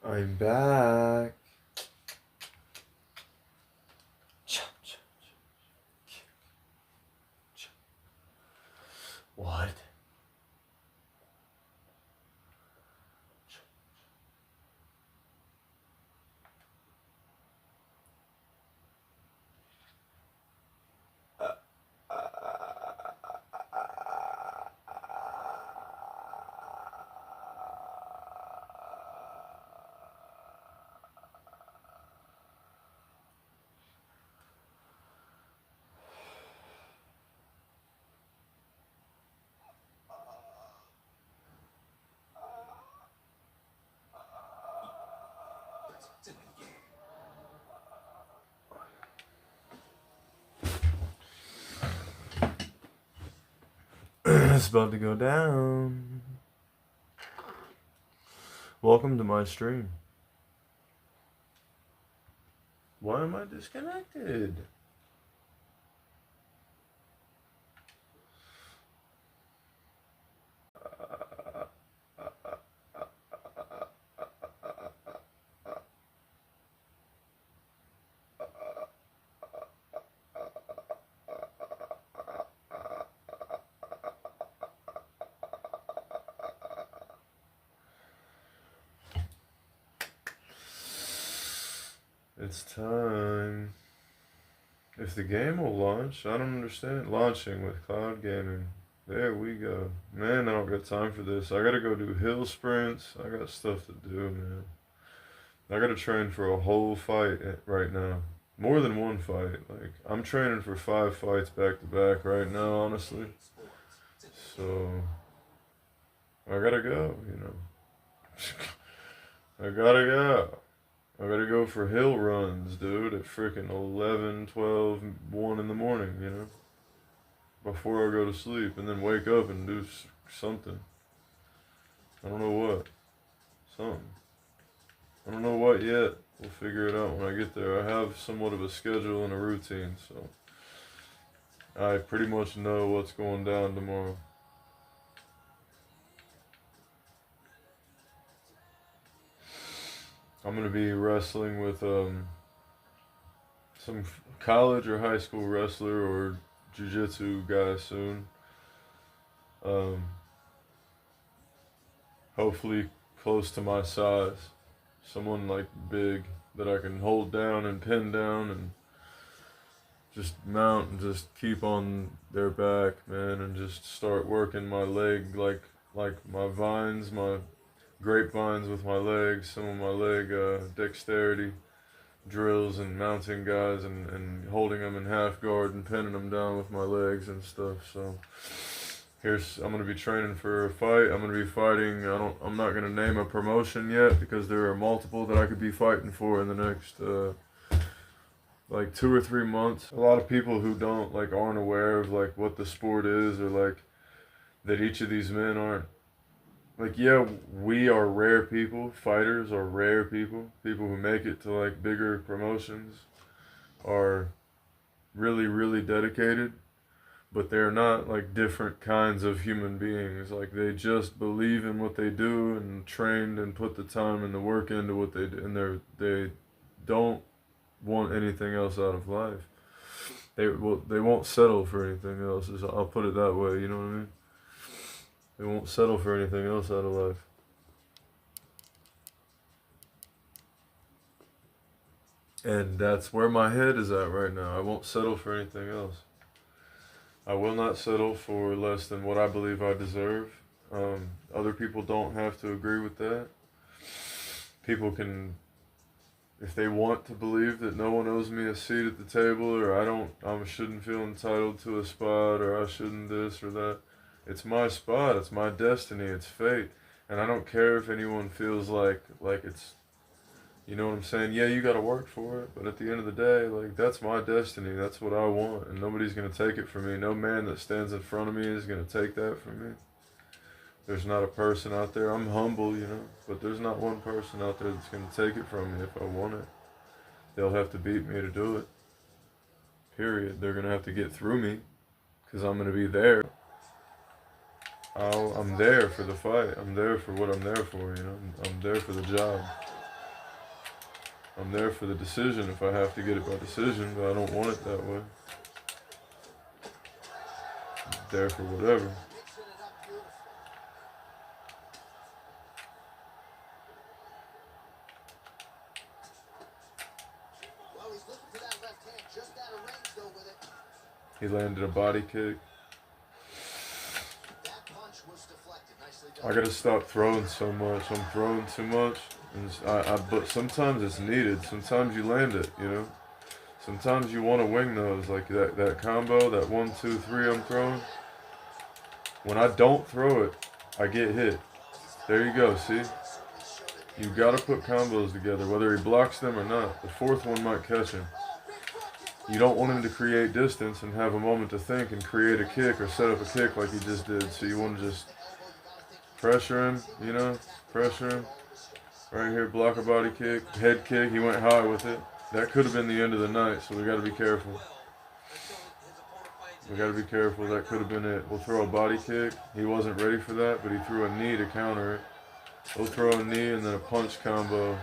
I'm back. What? It's about to go down. Welcome to my stream. Why am I disconnected? It's time. If the game will launch, I don't understand. Launching with cloud gaming. There we go. Man, I don't got time for this. I gotta go do hill sprints. I got stuff to do, man. I gotta train for a whole fight right now. More than one fight. Like, I'm training for 5 fights back to back right now, honestly. So, I gotta go, you know. I gotta go. I gotta go for hill runs, dude, at freaking 11, 12, 1 in the morning, you know? Before I go to sleep, and then wake up and do something. I don't know what. Something. I don't know what yet. We'll figure it out when I get there. I have somewhat of a schedule and a routine, so I pretty much know what's going down tomorrow. I'm going to be wrestling with some college or high school wrestler or jiu-jitsu guy soon. Hopefully close to my size. Someone like big that I can hold down and pin down and just mount and just keep on their back, man, and just start working my leg like my vines, my grapevines with my legs, some of my leg dexterity drills and mounting guys and holding them in half guard and pinning them down with my legs and stuff. So I'm gonna be training for a fight. I'm gonna be fighting. I'm not gonna name a promotion yet because there are multiple that I could be fighting for in the next like 2 or 3 months. A lot of people who aren't aware of like what the sport is, or like that each of these men aren't like, yeah, we are rare people. Fighters are rare people. People who make it to like bigger promotions are really, really dedicated, but they're not like different kinds of human beings. Like, they just believe in what they do and trained and put the time and the work into what they do, and they don't want anything else out of life. They won't settle for anything else. I'll put it that way. You know what I mean? They won't settle for anything else out of life. And that's where my head is at right now. I won't settle for anything else. I will not settle for less than what I believe I deserve. Other people don't have to agree with that. People can, if they want to believe that no one owes me a seat at the table, or I shouldn't feel entitled to a spot, or I shouldn't this or that. It's my spot, it's my destiny, it's fate. And I don't care if anyone feels like it's, you know what I'm saying? Yeah, you gotta work for it, but at the end of the day, like, that's my destiny, that's what I want, and nobody's gonna take it from me. No man that stands in front of me is gonna take that from me. There's not a person out there, I'm humble, you know, but there's not one person out there that's gonna take it from me if I want it. They'll have to beat me to do it. Period. They're gonna have to get through me, because I'm gonna be there. I'm there for the fight. I'm there for what I'm there for, you know. I'm there for the job. I'm there for the decision if I have to get it by decision, but I don't want it that way. I'm there for whatever. He landed a body kick. I gotta stop throwing so much. I'm throwing too much. But sometimes it's needed. Sometimes you land it, you know? Sometimes you want to wing those, like that combo, that 1, 2, 3 I'm throwing. When I don't throw it, I get hit. There you go, see? You gotta put combos together, whether he blocks them or not. The fourth one might catch him. You don't want him to create distance and have a moment to think and create a kick or set up a kick like he just did. So you want to just pressure him, you know, pressure him. Right here, block a body kick, head kick. He went high with it. That could have been the end of the night, so we got to be careful. We got to be careful. That could have been it. We'll throw a body kick. He wasn't ready for that, but he threw a knee to counter it. We'll throw a knee and then a punch combo.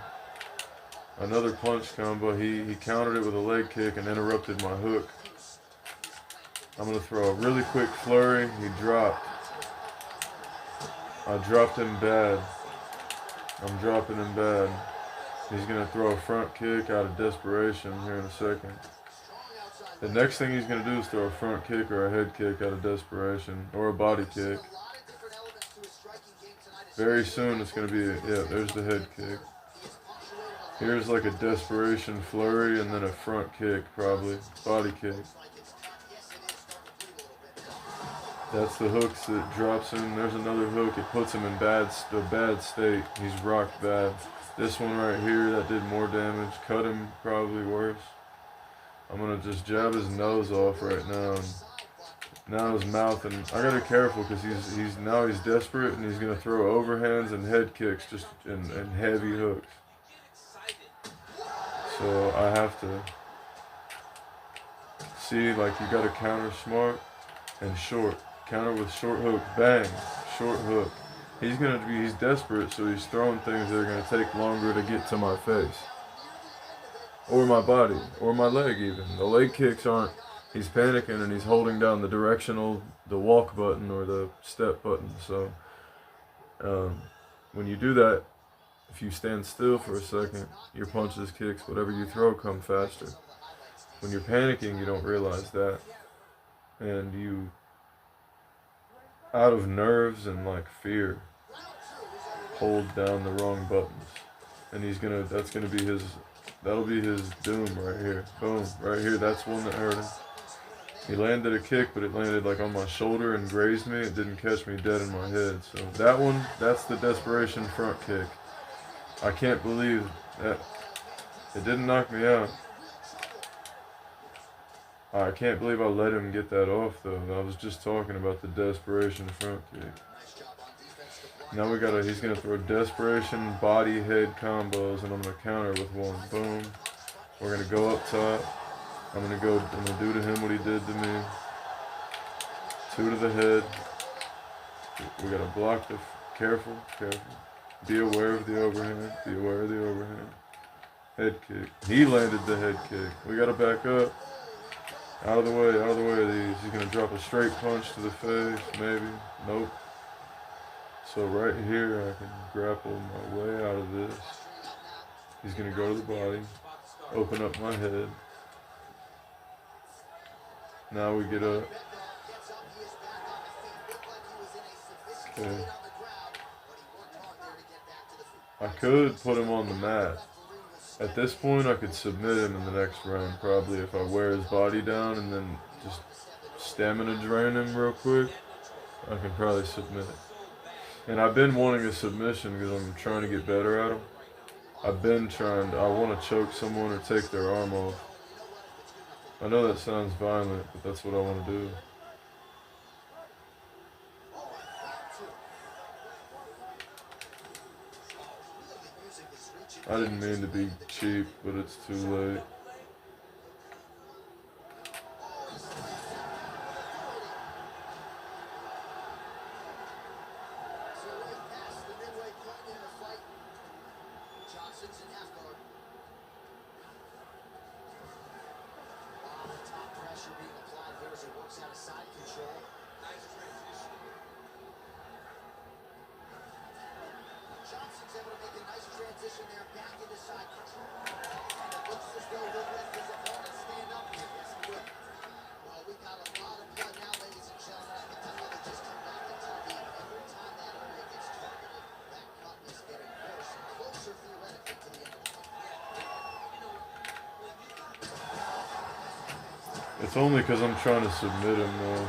Another punch combo. He countered it with a leg kick and interrupted my hook. I'm going to throw a really quick flurry. He dropped. I dropped him bad. I'm dropping him bad. He's going to throw a front kick out of desperation here in a second. The next thing he's going to do is throw a front kick or a head kick out of desperation, or a body kick. Very soon it's going to be, yeah, there's the head kick. Here's like a desperation flurry and then a front kick, probably. Body kick. That's the hooks that drops him. There's another hook. It puts him in a bad state. He's rocked bad. This one right here, that did more damage. Cut him probably worse. I'm going to just jab his nose off right now. And now his mouth. And I got to be careful because he's desperate and he's going to throw overhands and head kicks just and heavy hooks. So I have to see, like, you got to counter smart and short. Counter with short hook. Bang. Short hook. He's desperate, so he's throwing things that are going to take longer to get to my face. Or my body. Or my leg even. The leg kicks aren't, he's panicking and he's holding down the walk button or the step button. So when you do that, if you stand still for a second, your punches, kicks, whatever you throw come faster. When you're panicking, you don't realize that. And you, out of nerves and like fear, hold down the wrong buttons. And that'll be his doom right here. Boom, right here, that's one that hurt him. He landed a kick, but it landed like on my shoulder and grazed me. It didn't catch me dead in my head. So that one, that's the desperation front kick. I can't believe that it didn't knock me out. I can't believe I let him get that off though. I was just talking about the desperation front kick. Now he's gonna throw desperation body head combos and I'm gonna counter with one. Boom. We're gonna go up top. I'm gonna do to him what he did to me. 2 to the head. We gotta block careful. Be aware of the overhand. Be aware of the overhand. Head kick. He landed the head kick. We gotta back up. Out of the way of these. He's gonna drop a straight punch to the face, maybe. Nope. So right here I can grapple my way out of this. He's gonna go to the body. Open up my head. Now we get up. Okay. I could put him on the mat. At this point, I could submit him in the next round, probably, if I wear his body down and then just stamina drain him real quick. I can probably submit. And I've been wanting a submission because I'm trying to get better at him. I want to choke someone or take their arm off. I know that sounds violent, but that's what I want to do. I didn't mean to be cheap, but it's too late. It's only because I'm trying to submit him, though.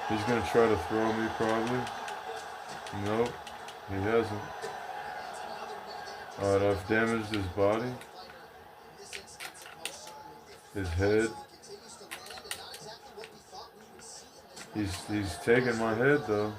He's going to try to throw me, probably. Nope, he hasn't. Alright, I've damaged his body. His head. He's taking my head, though.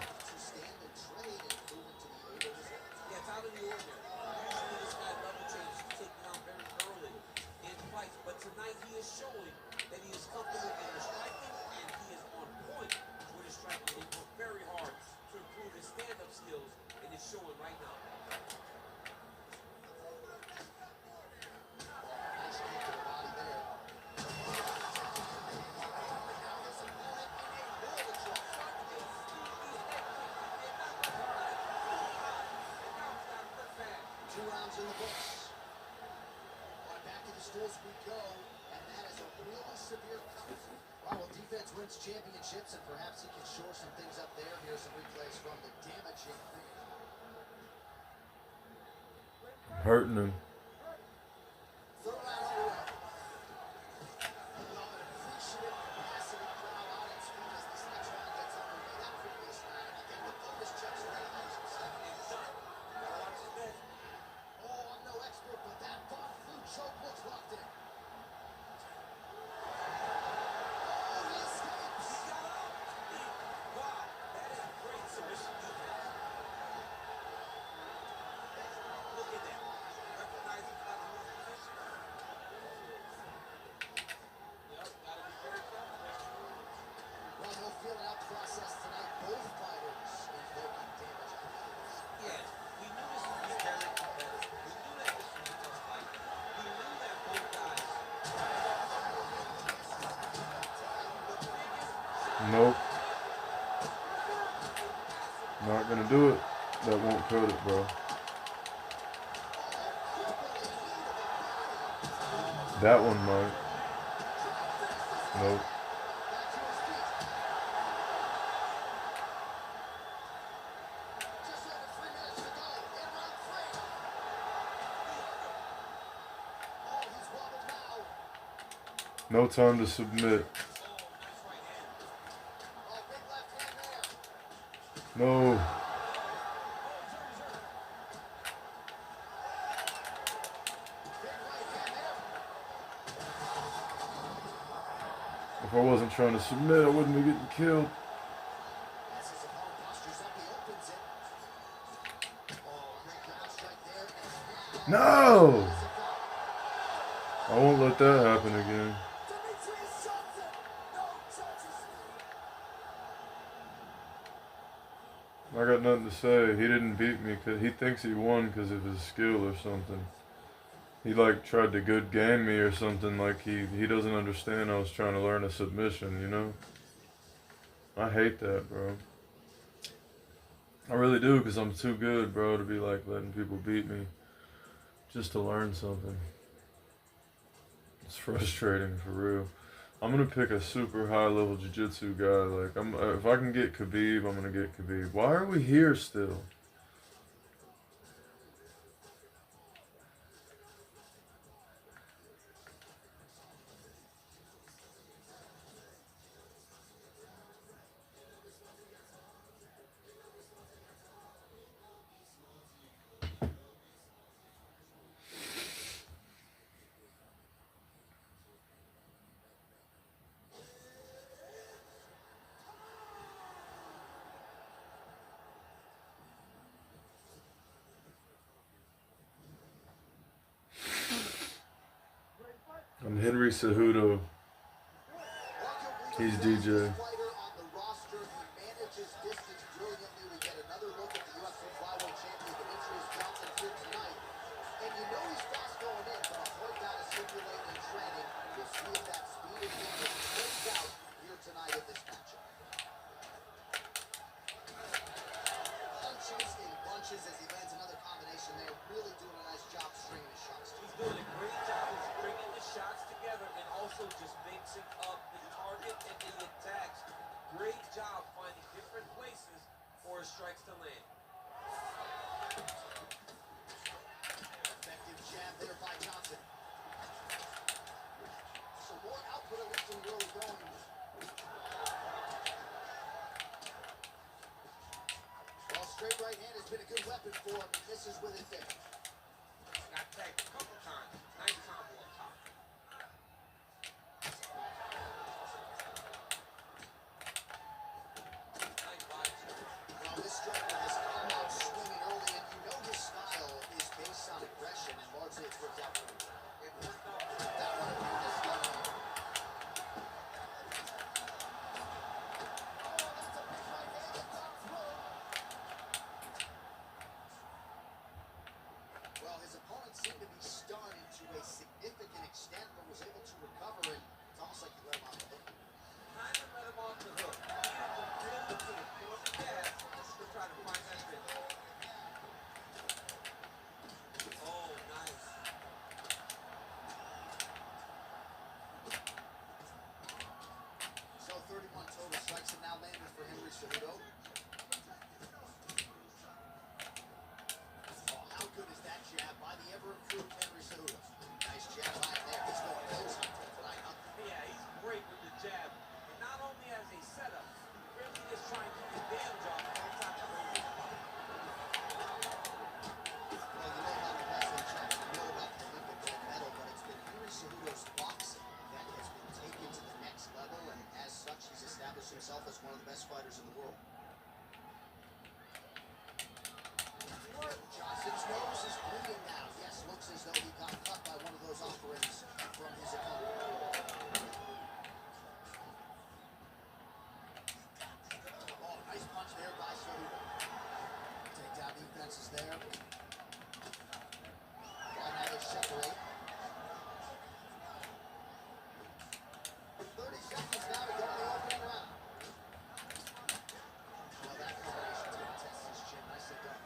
Hurting him. Nope. Not gonna do it. That won't cut it, bro. That one might. Nope. No time to submit. No. If I wasn't trying to submit, I wouldn't be getting killed. No! I won't let that happen again. I got nothing to say. He didn't beat me because he thinks he won because of his skill or something. He like tried to good game me or something. Like he doesn't understand I was trying to learn a submission, you know? I hate that, bro. I really do, because I'm too good, bro, to be like letting people beat me just to learn something. It's frustrating, for real. I'm gonna pick a super high level jiu-jitsu guy. Like if I can get Khabib, I'm gonna get Khabib. Why are we here still? I'm Henry Cejudo. He's DJ. to land. Effective jab there by Johnson. So more output at least in the early going. Well, straight right hand has been a good weapon for him. He misses with it there. Got tagged a couple times. Nice combo up top. Nice body shot. Well, this striker has come out swinging early, and you know his style is based on aggression, and largely it's worked out for him. It worked out for That one appeared to slow down. Well, his opponent seemed to be stunned to a significant extent, but was able to recover, and it's almost like he let him off the hook. kind of let him off the hook. He needed to really put up the gas to try to find that finish. Oh, nice. So 31 total strikes have now landed for Henry Cejudo. Oh, how good is that jab by the ever-improved Henry Cejudo? Nice jab by him there. He's going close on tonight, huh? Yeah, he's great with the jab. And not only as a setup, he really is trying to take advantage of every time he throws his punch. Well, you know about the wrestling champs, you know about the Olympic gold medal, but it's been Henry Cejudo's boxing that has been taken to the next level, and as such, he's established himself as one of the best fighters in the world. Johnson's nose is bleeding now. Yes, looks as though he got cut by one of those offerings from his opponent. Oh, nice punch there by Cejudo. Takedown defense is there. Well, now they separate. 30 seconds now to go in the opening round. Well, that combination didn't test his chin. Nicely done.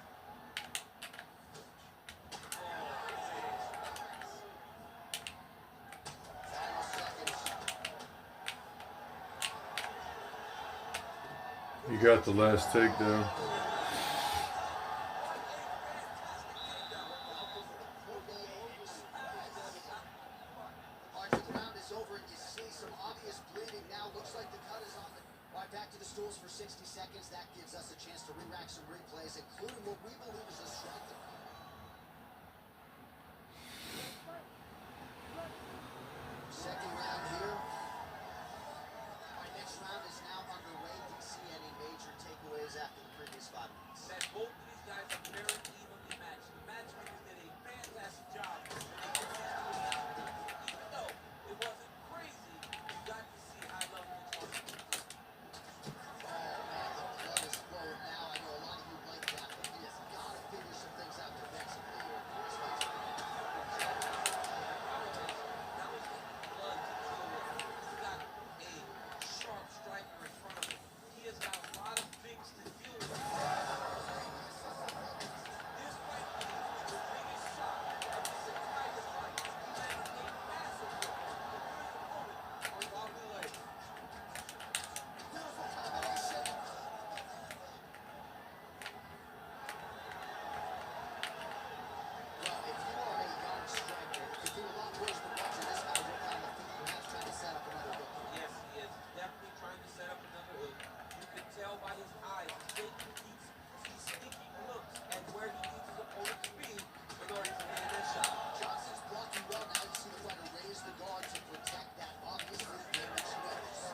Final seconds. He got the last takedown. Part of the round is over, and you see some obvious bleeding now. Looks like the cut is on it. Right back to the stools for 60 seconds. That gives us a chance to re-rack some replays, including what we believe is a striker. Second round here. Our next round is now underway. Do you see any major takeaways after the previous 5 minutes? That both of these guys are very evenly matched. The matchmakers did a fantastic job. Even though it wasn't crazy, you got to see high level performance. Oh man, the blood is flowing now. I know a lot of you like that, but he has got to figure some things out defensively here. Now he's getting blood to deal with. He's got a sharp striker in front of him. He has got a lot of things to deal with. This fight is the biggest shot of this entire fight. He landed a massive hook on his opponent on Bobby Leg. Beautiful combination. Well, if you are a young striker, you can do a lot worse than watching this guy work on the feet. Perhaps trying to set up another hook. Yes, he is definitely trying to set up another hook. You can tell by his eyes, he's thinking looks at where he needs his opponent to be in order to land that shot. Johnson's blocking well now. You see the fighter raise the guard to protect that obviously damaged nose.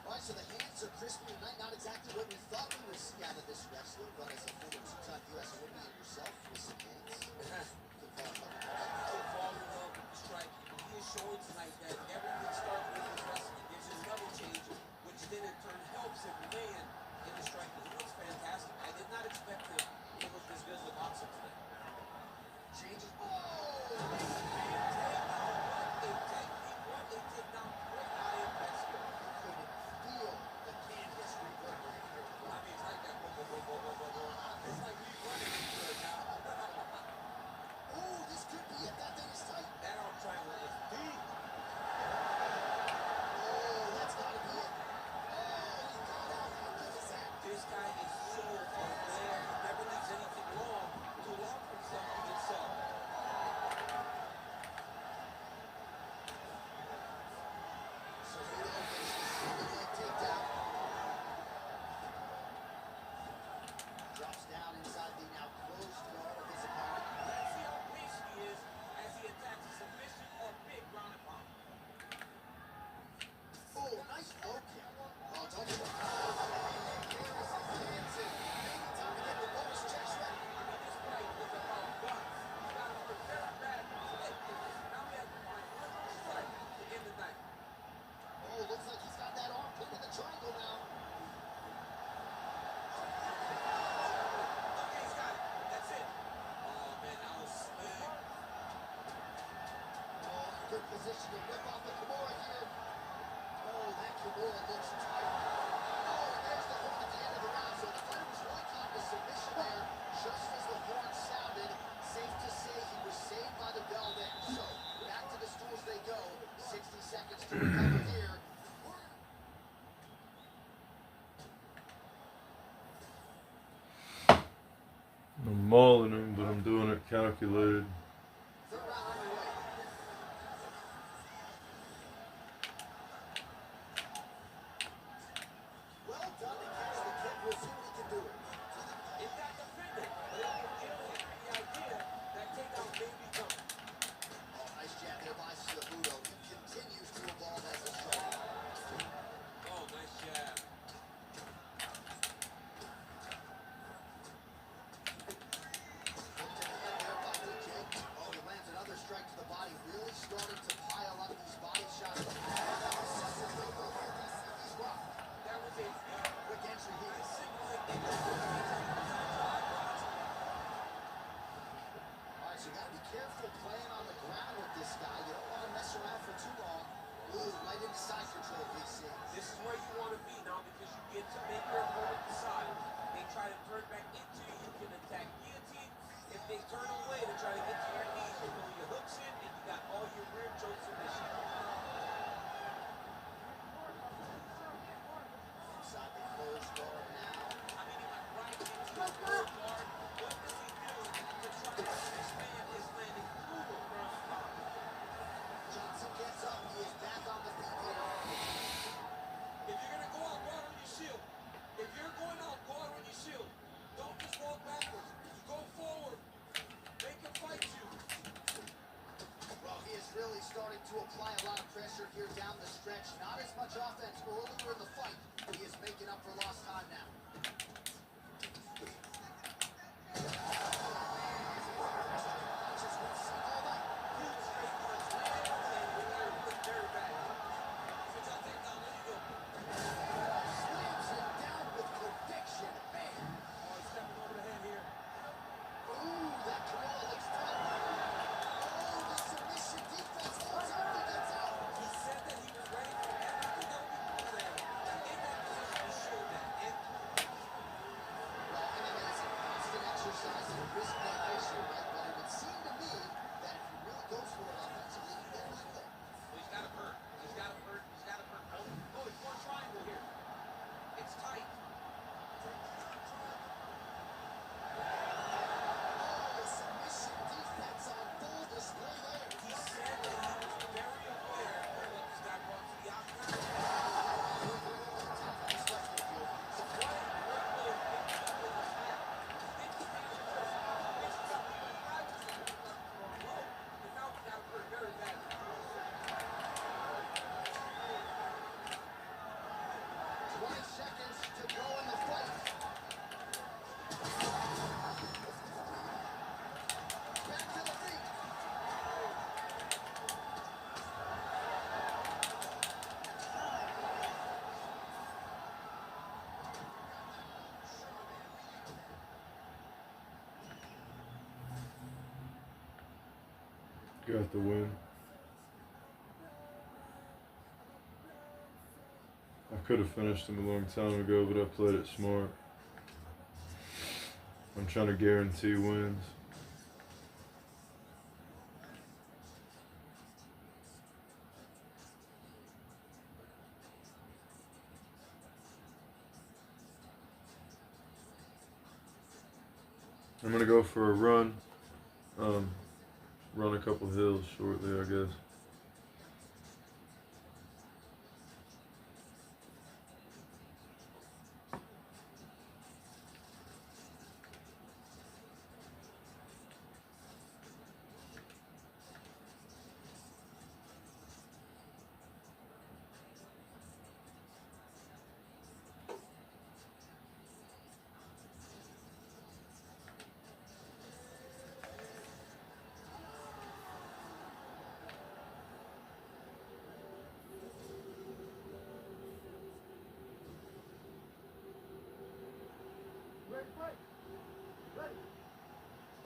All right, so the hands are crispy tonight. Not exactly what we thought we would see out of this wrestler, but as a former two-time U.S. Olympian yourself with some hands, could fall in love with that. To fall in love with the striking. He is showing tonight that everything starts with his wrestling. Gives his level change, which then in turn helps him land in the striking. He looks fantastic. I did not expect him to look this good in the boxing tonight. Changes. Oh! Feel the canvas reverberating here. Oh, this could be it. That thing is tight. Oh, that's gotta be it. Oh, he got out. This guy is so aware. He never leaves anything long to allow for himself to get set. Cejudo gets the single leg takedown. Drops down inside the now closed guard of his opponent. Let's see how patient he is as he attacks a submission or big ground and pound. Oh, nice low kick. Oh, don't get the Harris his hands in. Maybe time to get the bonus checks ready. I mean, this fight is about guts. He got him hurt very bad. Now we have to find one more strike to end the night. Oh, looks like he's got that arm pinned in the triangle now. Okay, he's got it. That's it. Oh, man, that was slick. Oh, good position to rip off the Kimura here. Oh, that Kimura looks tight. Oh, and there's the horn at the end of the round. So the fighter was really caught in a submission there, just as the horn sounded. Safe to say he was saved by the bell there. So back to the stools they go. 60 seconds to recover here. I'm mauling him, but I'm doing it calculated. Third round underway. Well done to catch the kick. We'll see what he can do. It got defended, but it will give Henry the idea that takedown may be coming. Oh, nice jab there by Cejudo. He continues to evolve as a striker. Oh, nice jab. Hooked in the head there by DJ. Oh, he lands another strike to the body. Really starting to pile up these body shots. He's rough. That was a Quick entry here. signaling they got All right, so you got to be careful playing on the ground with this guy. You don't want to mess around for too long. Ooh, right into side control, DC. This is where you want to be now because you get to make your opponent decide. They try to turn back into you, you can attack guillotine. If they turn away to try to get to your knees, you throw your hooks in and you got all your rear choke submission. Inside the closed guard now. I mean, he went right into his third guard. What does he do to try to expand his landing through the ground and pound? Johnson gets up. He is back on the feet here. If you're going to go out, go out on your shield. If you're going out, go out on your shield. Don't just walk backwards. You go forward. Make him fight you. Well, he is really starting to apply a lot of pressure here down the stretch. Not as much offense earlier in the fight. He is making up for lost time now. Not just one single night. Huge straight punch. Land and we got him put very bad. Switch out takedown. There you go. Slams him down with conviction. Man. Oh, he's stepping over the head here. Ooh, that Kimura looks tough. Oh, the submission defense holds up. He gets out. He said that he was ready for everything that we put there. And in that position, he showed that. And Well, MMA is a constant exercise in risk mitigation, right? But it would seem to me that if he really goes for it offensively, he can get away with it. he's got him hurt. He's got him hurt. He's got him hurt. Oh, he's more triangle here. It's tight. Oh, submission defense on full display there. He said that he was very aware of what this guy brought to the octagon. He's left the field. So why would he pick it up in the back? Think he can just fix it up even right to the low. And now he got hurt very badly. 20 seconds to go in the fight. Back to the feet. Got the win. I could have finished him a long time ago, but I played it smart. I'm trying to guarantee wins. I'm gonna go for a run. Um, Run a couple hills shortly, I guess.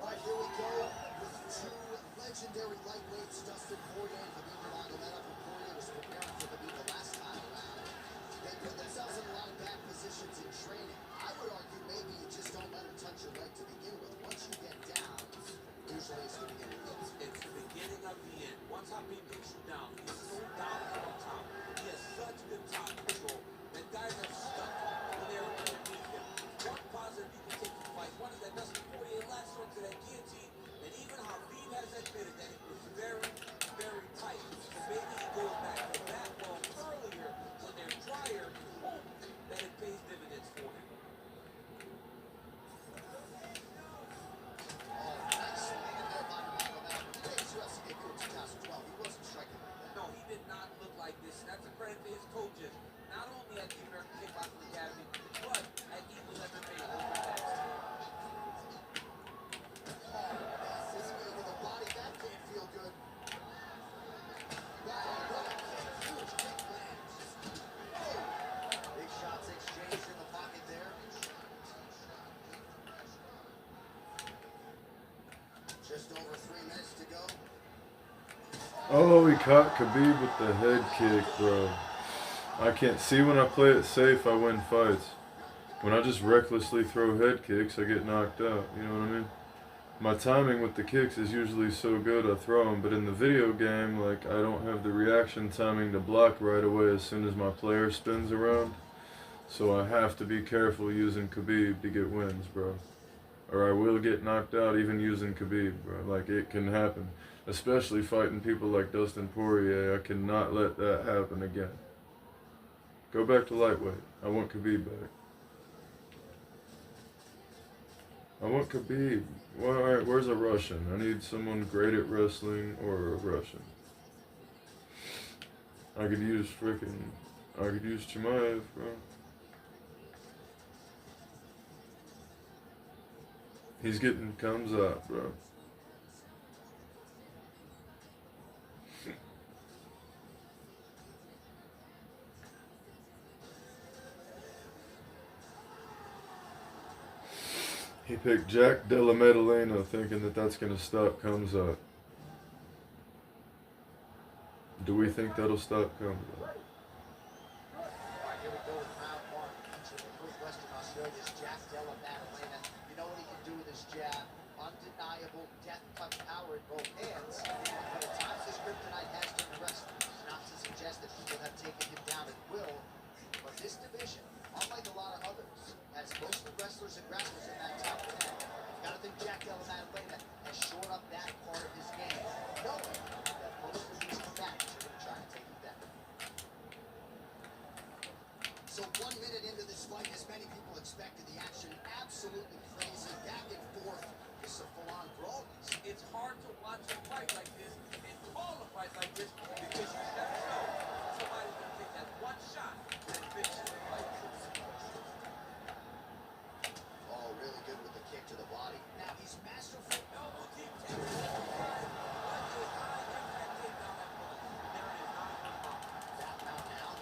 All right, here we go with two legendary lightweights, Dustin Poirier and Khabib Nurmagomedov. Poirier was preparing for Khabib the last time around. They put themselves in a lot of bad positions in training. I would argue maybe you just don't let him touch your leg to begin with. Once you get down, usually it's the beginning of the end. It's the beginning of the end. Once Khabib takes you down, he's so dominant on top. He has such good top control that guys are stuck when they're underneath him. One positive you can take from the fight. One is that Dustin Poirier latched onto that guillotine, and even Khabib has admitted that it was very, very tight. So maybe he goes back to that well earlier when they're drier and hope that it pays dividends for him. Oh, nice swing in there by Nurmagomedov. The days UFC debuted in 2012, he wasn't striking like that. No, he did not look like this, and that's a credit to his coaches. Not only at the American Kickboxing Academy, but at Eagles MMA over that. Physically to the body, that can't feel good. Wow, what a kick. Huge kick lands. Oh. Big shots exchanged in the pocket there. Just over 3 minutes to go. Oh, he caught Khabib with the head kick, bro. I can't see when I play it safe, I win fights. When I just recklessly throw head kicks, I get knocked out. You know what I mean? My timing with the kicks is usually so good I throw them, but in the video game, like, I don't have the reaction timing to block right away as soon as my player spins around. So I have to be careful using Khabib to get wins, bro. Or I will get knocked out even using Khabib, bro. Like, it can happen. Especially fighting people like Dustin Poirier. I cannot let that happen again. Go back to lightweight. I want Khabib back. I want Khabib. Well, alright, where's a Russian? I need someone great at wrestling or a Russian. I could use Chimaev, bro. He's getting comes up, bro. He picked Jack Della Maddalena thinking that that's going to stop comes up. Do we think that'll stop comes up? All right, here we go with round one. Featuring the Western Australia's Jack Della Maddalena. You know what he can do with his jab. Undeniable death touch power in both hands. But at times his kryptonite has been the wrestling. Not to suggest that people have taken him down at will. But this division, unlike a lot of others, has mostly wrestlers and grapplers in that top 10. You gotta think Jack Della Maddalena has shored up that part of his game, knowing that most of these combatants are gonna try to take him down. So 1 minute into this fight, as many people expected, the action absolutely crazy, back and forth. It's a full-on brawl. It's hard to watch a fight like this and call a fight like this because you never know. Somebody's gonna take that one shot and finish the fight. Oh, really good with the kick to the body. Now he's masterful. Elbow deep takedown. That round now.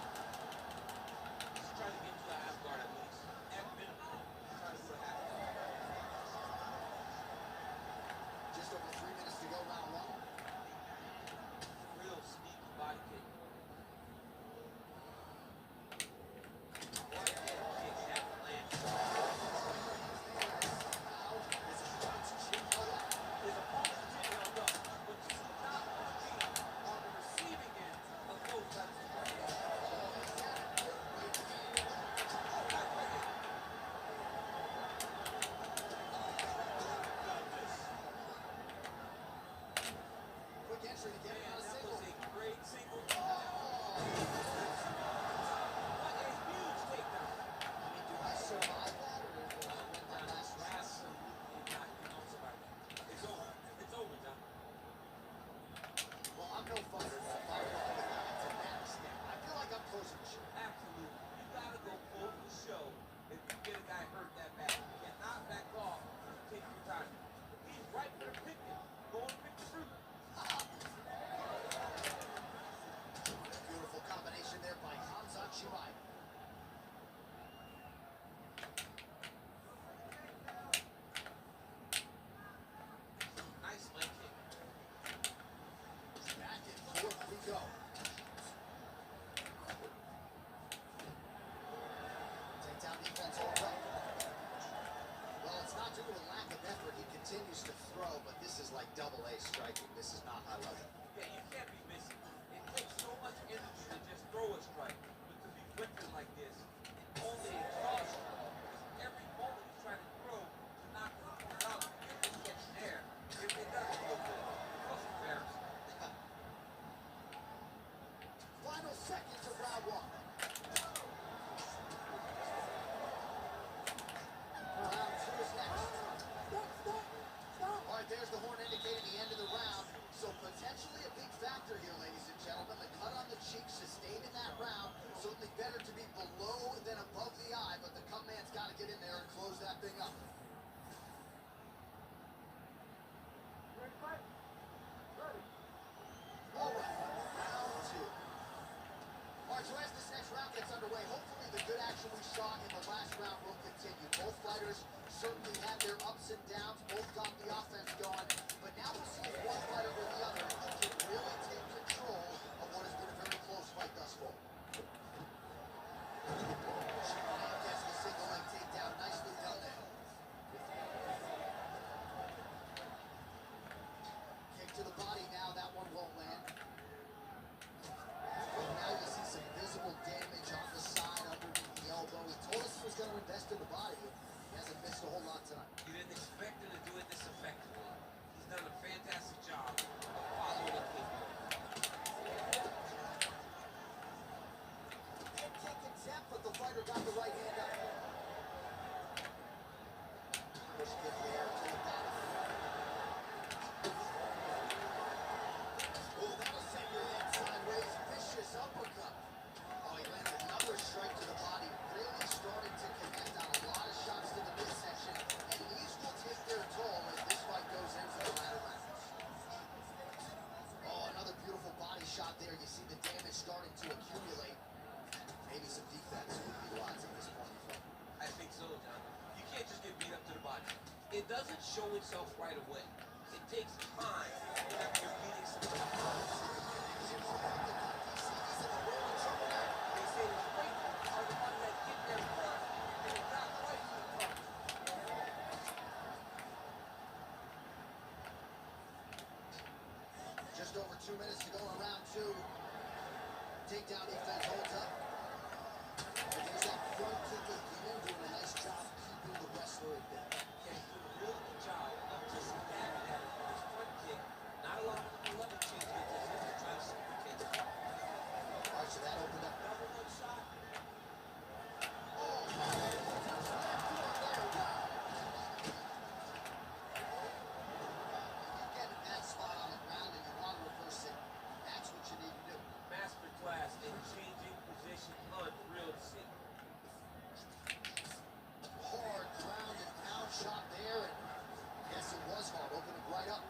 He's trying to get to the half guard at least. At minimum, trying to put a half guard. Just over 3 minutes to go, round one. Real sneaky body kick. fighters certainly had their ups and downs. Both got the offense going. But now we'll see if one fighter or the other can really take control of what has been a very close fight thus far. Chimaev gets the single leg takedown. Nicely done there. Kick to the body now. That one won't land. But now you see some visible damage on the side underneath the elbow. He told us he was going to invest in the body. He hasn't missed a whole lot tonight. You didn't expect him to do it this effectively. He's done a fantastic job of following the kick. Head kick attempt, but the fighter got the right hand up. Push kick there to the body. Oh, that'll send your head sideways. Vicious uppercut. Oh, he landed another strike to the body. Really starting to connect on a lot of shots to the midsection. And these will take their toll as this fight goes into the latter rounds. Oh, another beautiful body shot there. You see the damage starting to accumulate. Maybe some defense would be wise at this point in the fight. I think so, John. You can't just get beat up to the body. It doesn't show itself right away. It takes time after you're beating somebody. They say the straight are the ones that get there first, and it's not quite the first. Just over 2 minutes to go in round two. Takedown defense holds up. And there's that front kick again, doing a nice job keeping the wrestler at bay. Yeah, he's doing a really good job of just stabbing at it with his front kick. Not allowing him to level change with his hips to try to super kick. All right, so that opened up. Double leg shot. Oh, left foot there. Wow. You get in that spot on the ground and you want to reverse it. That's what you need to do. Masterclass in changing position. Unreal to see. Hard ground and pound shot there, and yes, it was hard. Opened it right up.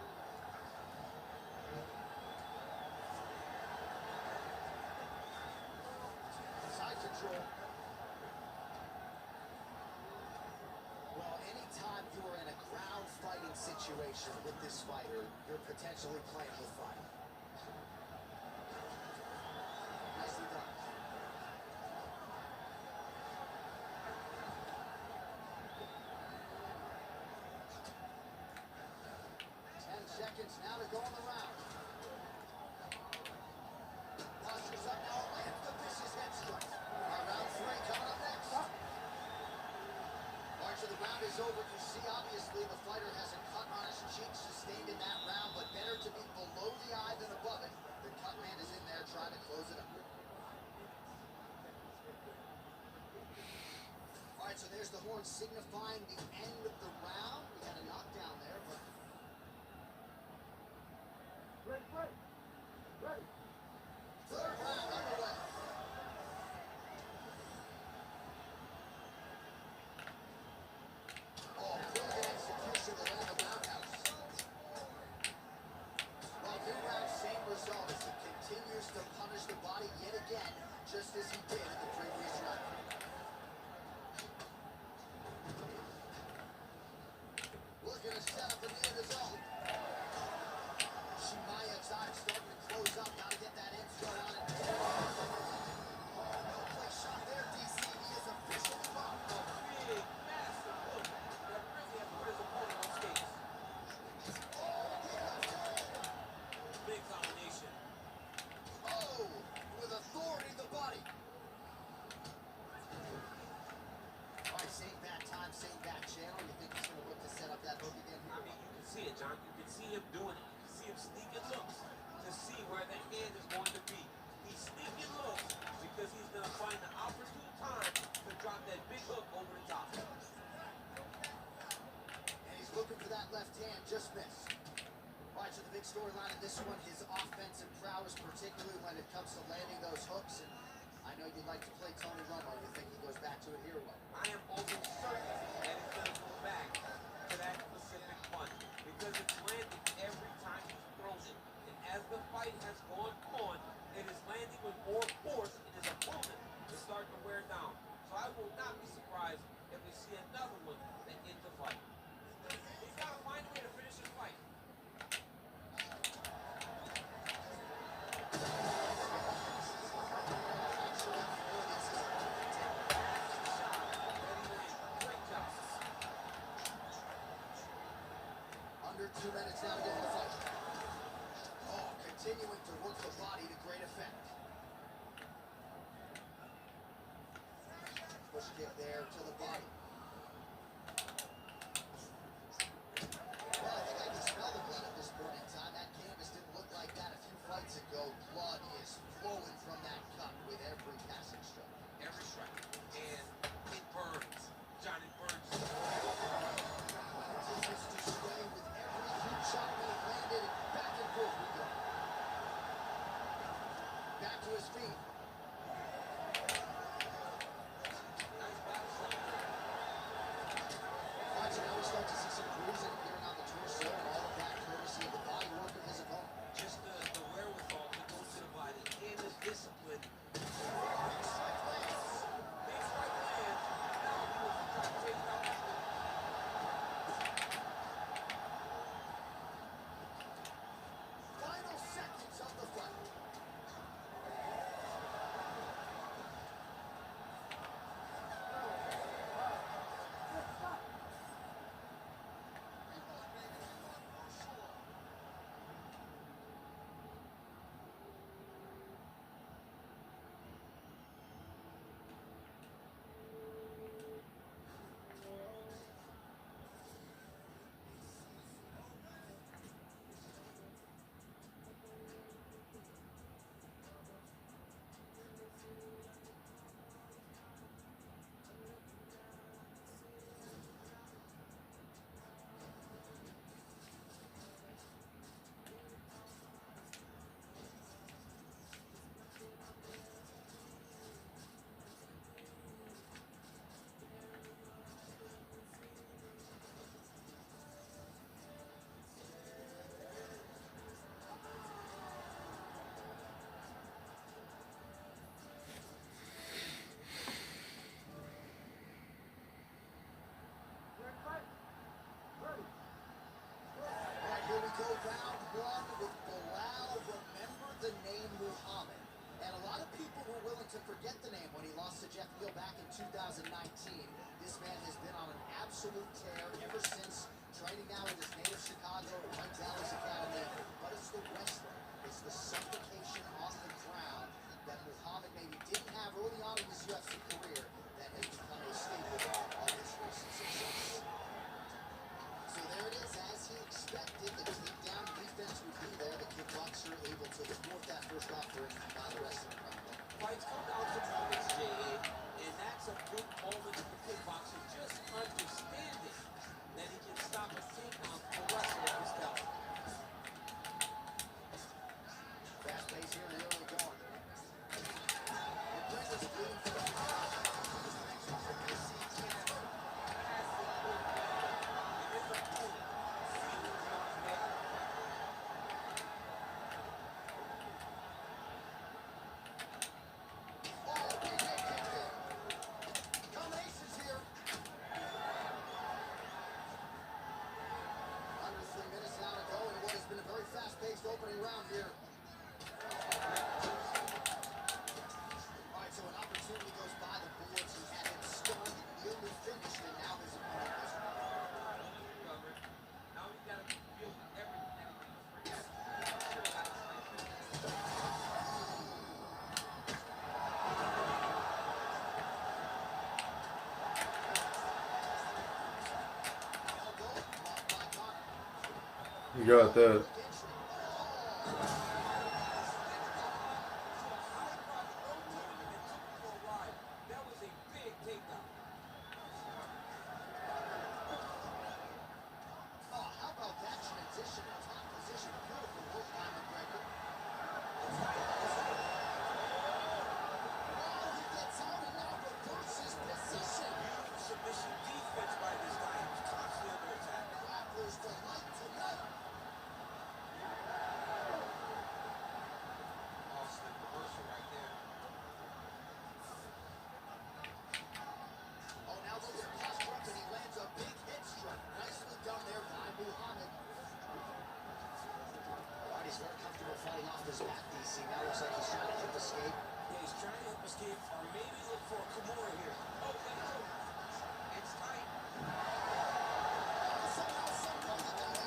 Side control. Well, anytime you are in a ground fighting situation with this fighter, you're potentially playing with fire. Nicely done. 10 seconds now to go in the round. Postures up now, lands the vicious head strike. Round three coming up next. March of the round is over. You see, obviously, the fighter has a cut on his cheek sustained in that round, but better to be below the eye than above it. The cut man is in there trying to close it up. All right, so there's the horn signifying the end of the round. We had a knockdown there, but... Ready. Third round underway. Oh, brilliant execution to land the roundhouse. Well, new round, same result as he continues to punish the body yet again, just as he did in the previous round. Looking to set up in the end of the zone. Chimaev's eyes starting to close up. Got to get that in throw on it. No play shot there, DC. He is officially bumped. Big, massive hook that really has put his opponent on skates. Big combination. Oh, with authority, the body. All right, same back time, same back channel. You think he's going to look to set up that hook again? I mean, you can see it, John. You can see him doing it. You can see him sneaking looks to see where the hand is going to be. He's sneaking looks because he's going to find the opportune time to drop that big hook over the top. And he's looking for that left hand, just missed. All right, so the big storyline in this one, his offensive prowess, particularly when it comes to landing those hooks. And I know you'd like to play Tony Romo. You think he goes back to it here or what? I am almost certain that he's going to go back to that specific punch because it's landing every time he's thrown it. And as the fight has gone on, it is landing with more force and his opponent is starting to wear down. So I will not be surprised if we see another one that under 2 minutes now to go in the fight. Oh, continuing to work the body to great effect. Push kick there to the body. Well, I think I can smell the blood at this point in time. That canvas didn't look like that a few fights ago. Blood is flowing from that cut with every passing stroke. Every strike. And it burns. Johnny burns. Continues to sway with every huge shot being landed. Back and forth we go. Back to his feet. Nice back shot. Watch it, now we start to see some bruising appearing on the torso, and all of that courtesy of the body work of his opponent. Just the wherewithal to go to the body and the discipline. Big strike lands. Big strike lands. Now he was trying to take it out after. Final seconds of the fight. Here we go, round one with Bilal. Remember the name Muhammad. And a lot of people were willing to forget the name when he lost to Jeff Neal back in 2019. This man has been on an absolute tear ever since, training now in his native Chicago at White Dallas Academy. But it's the wrestling, it's the suffocation on the ground that Muhammad maybe didn't have early on in his UFC career that has become a staple of his recent success. So there it is, as he expected, the takedown defense would be there. The kickboxer able to thwart that first offering by the wrestling crowd. Fights come down to moments, J.A., and that's a big moment for the kickboxer. Just understanding that he can stop a takedown from the wrestler of his caliber. Fast pace here in the early going. McGregor's bleeding from the combinations here. Under 3 minutes now to go in what has been a very fast-paced opening round here. All right, so an opportunity goes by the boards. He had him stunned, nearly finished, and now his opponent is Now you gotta feel everything. You got that. That was a big takedown. Oh, how about that transition and top position? Beautiful work by McGregor. Oh, he gets out and now reverses position. Submission defense by this guy. He was constantly under attack. Grapplers delight tonight. Austin reversal right there. Oh, now look at posture up and he lands a big hit strike. Nicely done there by Muhammad. All right, he's very comfortable fighting off his back, DC. Now looks like he's trying to hip escape. Yeah, he's trying to help escape or maybe look for a Kimura here. Oh, there you go. It's tight. Somehow, some way, the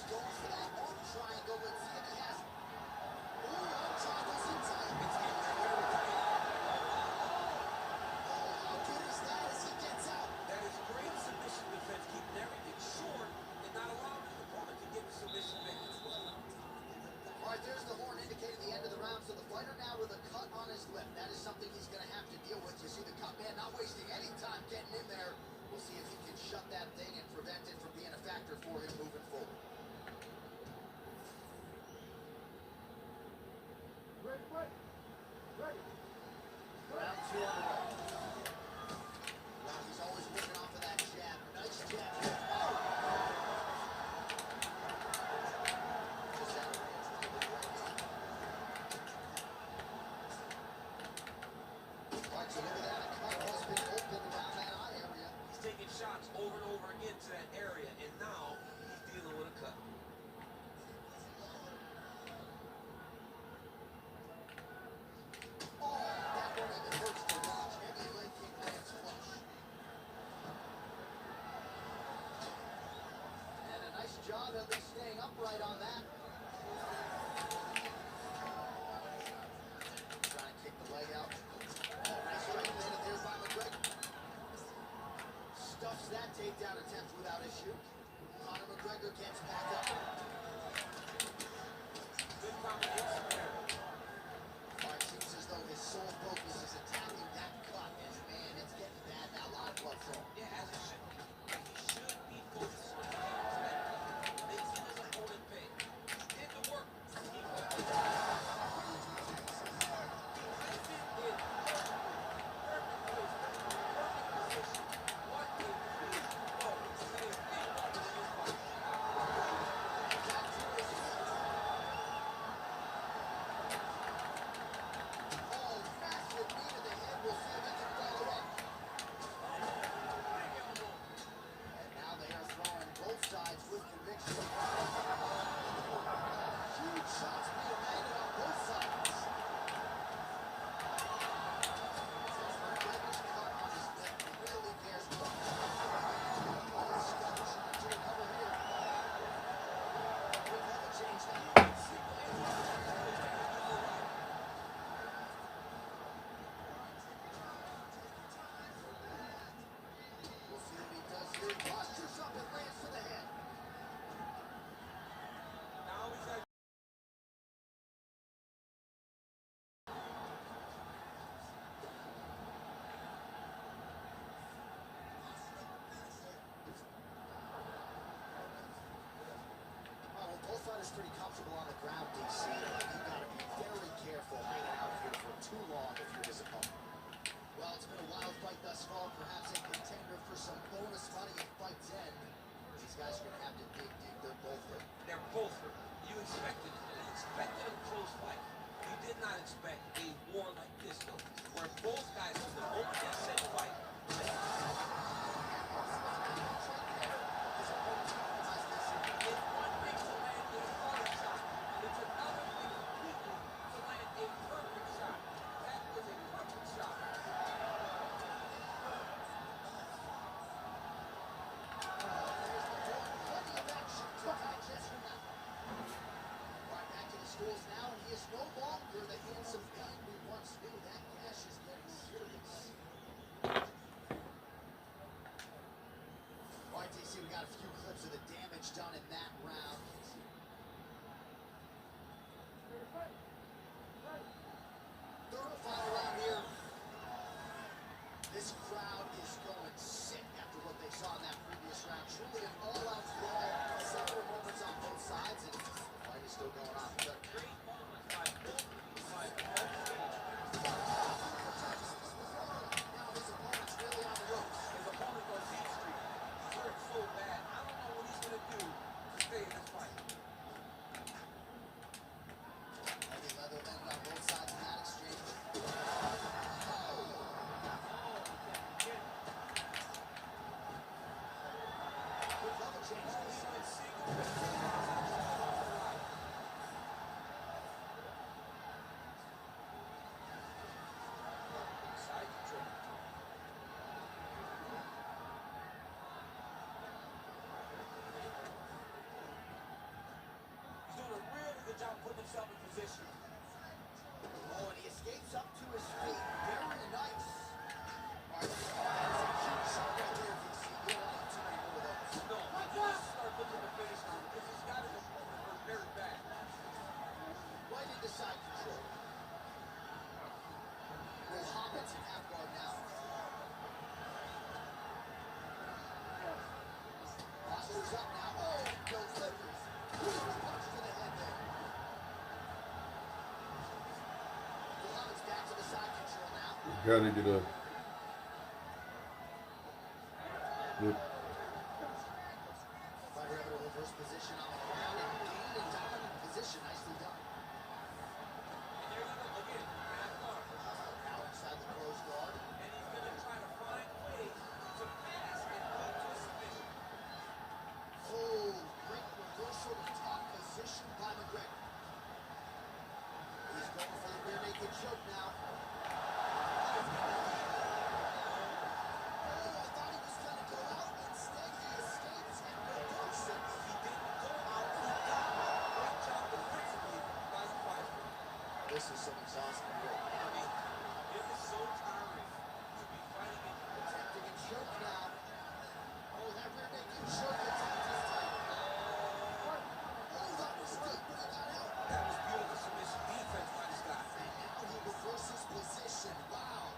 going for that arm triangle. Let's see if he has it. Ooh, arm triangle's in tight. It's getting right here with the Oh, how good is that as he gets out? That is great submission defense, keeping everything short and not allowing the opponent to get the submission victory. All right, there's the horn indicating the end of the round. So the fighter now with a cut on his lip. That is something he's going to have to deal with. You see the cut man not wasting any time getting in there. We'll see if he can shut that thing and prevent it from being a factor for him moving forward. Round two on the way. Well, he's always working off of that jab. Nice jab. Oh! Just out of range from the right hand. All right, so look at that. A cut has been opened around that eye area. He's taking shots over and over again to that area, and now he's dealing with a cut. Oh, that one even hurts to watch. Heavy leg kick lands flush. And a nice job at least staying upright on that. Trying to kick the leg out. Oh, nice straight landed there by McGregor. Stuffs that takedown attempt without issue. Conor McGregor gets back up. Good combination there. It seems as though his sole focus is attacking that cut, and man, it's getting bad now. A lot of blood flow. Yeah, as it should be. He should be focused on getting to that cut, making his opponent pay. He did the work. He put the job. He placed it in perfect place, perfect position. What a feat. Oh, it's a big moment in this fight. Oh, massive knee to the head. We'll see if he can follow up. Big elbow. And now they are throwing both sides with conviction. Huge shots being landed on both sides. McGregor's cut on his lip really bears blood. Oh, Scott trying to recover here. We'll have a change now. We'll see what he does here. Postures up and lands to the head. Now he's got Well, both fighters pretty comfortable on the ground, DC. You've got to be very careful hanging out here for too long if you're his opponent. Well, it's been a wild fight thus far. Perhaps a contender for some bonus money at Fight 10. These guys are going to have to dig deep. They're both hurt. They're both hurt. You expected it. You expected a close fight. You did not expect a war like this, though, where both guys, from the moment they said fight, it's one thing to land a hard shot. It's another thing completely to land a perfect shot. That was a perfect shot. Plenty of action to digest from that one. Right back to the schools now, and he is no longer the handsome man we once knew. That gash is getting serious. his feet. Very nice. All right, that's a huge shot right there, VC. You don't want too many more of those. No, he needs to start looking to finish now because he's got his opponent hurt very bad. Right into side control. Will Hobbits in half guard now. Posture's up now. Oh, delivers. Huge punch to the head there. Will Hobbits back to the side control now. Gotta get up. Yep. Fighter able to reverse position on the ground and gain a dominant position. Nicely done. And there you go again, half guard. Now inside the closed guard. And he's going to try to find ways to pass and lead to a submission. Oh, great reversal to top position by McGregor. He's going for the rear naked choke now. Oh, I thought he was going to go out. Instead, he escapes and reverses. He didn't go out, he got out. Great job defensively by the fighter. This is some exhausting work. I mean, it is so tiring to be fighting in Attempting a choke now. Oh, that rear naked choke attacked his tight. Oh, that was deep, but he got out. That was beautiful submission defense by this guy. And now he reverses position. Wow.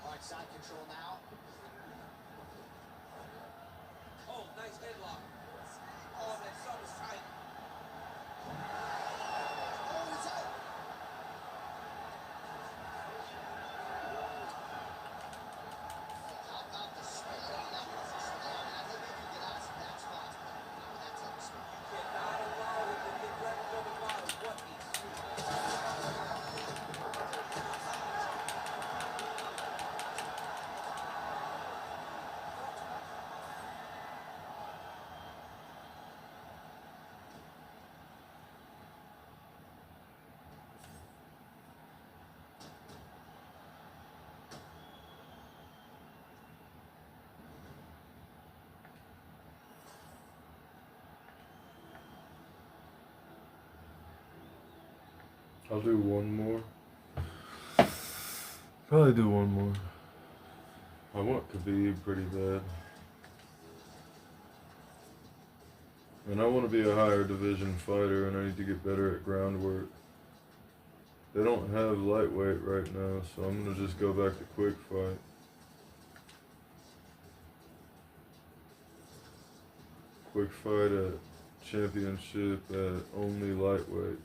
All right, side control now. Oh, nice headlock. Oh, that sub is tight. Oh, he's out. How about the speed on that position there? I think he can get out of some bad spots, but not with that type of speed. Cannot allow him to get left on the bottom. What he's doing. I'll do one more. Probably do one more. I want Khabib pretty bad. And I want to be a higher division fighter, and I need to get better at groundwork. They don't have lightweight right now, so I'm going to just go back to quick fight. Quick fight at championship at only lightweight.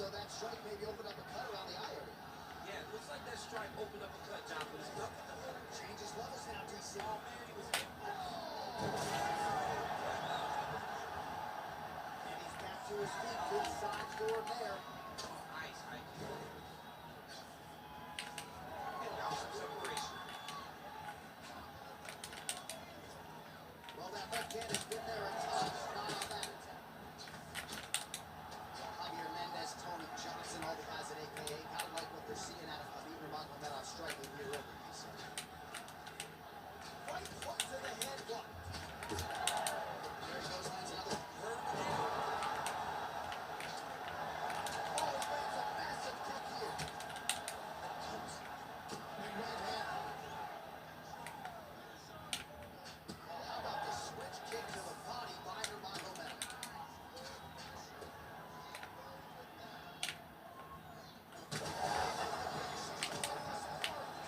So that strike maybe opened up a cut around the eye area. Yeah, it looks like that strike opened up a cut, John, but it's nothing to hold. Changes levels now, DC. Oh, man, he was getting And he's back to his feet. Good side for him there. nice. And now some separation. Well, that left hand has been there at times. Not on that attempt. Javier Mendez, Tony Johnson, all the guys at AKA. Gotta like what they're seeing out of Khabib Nurmagomedov striking here over DC. Right foot to the head block. There he goes, lands another. Oh, he lands a massive kick here. Big right hand. Oh, how about the switch kick to the body by Nurmagomedov?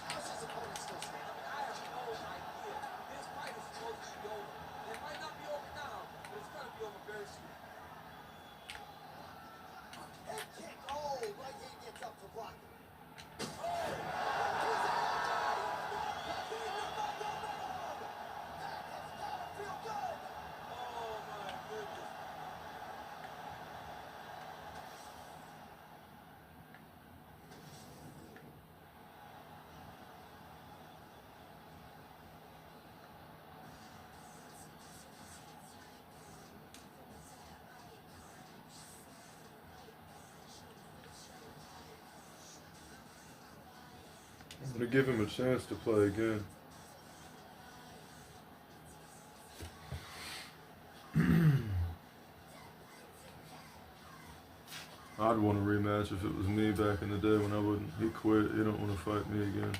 How's his opponent still standing? I have no idea. This fight is supposed to be over. It might not be over now, but it's going to be over very soon. Head kick. Oh, right hand gets up for blocking. Oh, my goodness. I'm gonna give him a chance to play again. I'd want a rematch if it was me back in the day when I wouldn't. He quit. He don't want to fight me again.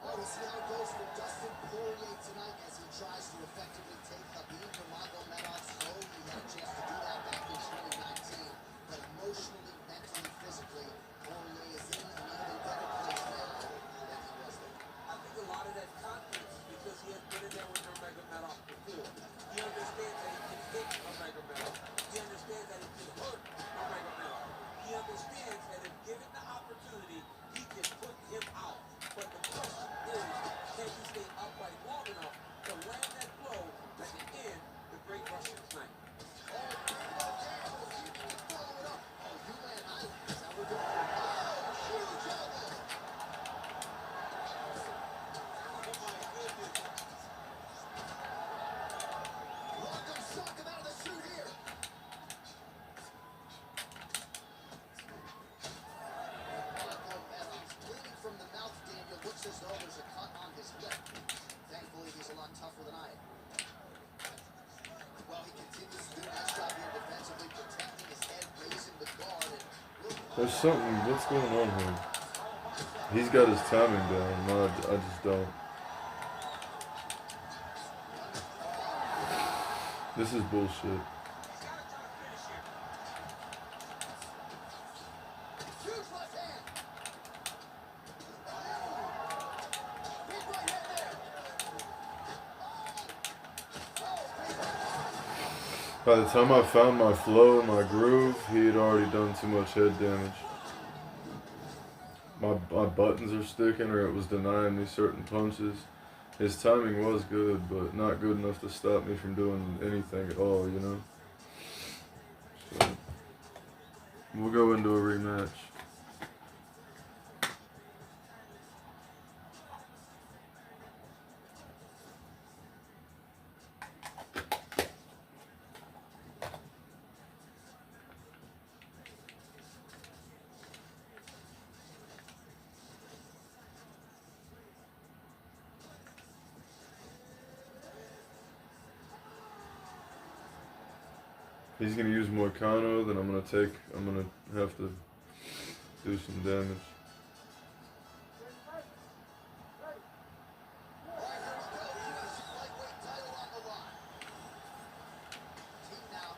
Oh, we'll see how it goes for Dustin Poirier tonight as he tries to effectively take Khabib Nurmagomedov's toe. He had a chance to do that back in 2019, but emotionally, mentally, physically, Poirier is in an even better place now than he was then. I think a lot of that confidence is because he has been in there with Nurmagomedov before. He understands that he can hit Nurmagomedov. He understands that he can hurt Nurmagomedov. He understands that if given the opportunity, he can put him out. But the question is, can he stay upright long enough to land that blow that can end the great Russian night? Oh, big left hand. We'll see if he can follow it up. Oh, you land island. Is that what we're doing? Oh, huge elbow. Oh my goodness. Rock him, sock him out of the chute here. Nurmagomedov's bleeding from the mouth, Daniel. Looks as though there's a cut on his lip. Thankfully, he's a lot tougher than I am. Well, he continues to do a nice job here defensively, protecting his head, raising the guard, and There's something. What's going on here? He's got his timing down. No, I just don't. This is bullshit. huge left hand. Big right hand there. By the time I found my flow and my groove, he had already done too much head damage. My buttons are sticking, or it was denying me certain punches. His timing was good, but not good enough to stop me from doing anything at all, you know? So, we'll go into a rematch. he's gonna use Moicano, then I'm gonna have to do some damage. All right, here we go. UFC lightweight title on the line. Team now.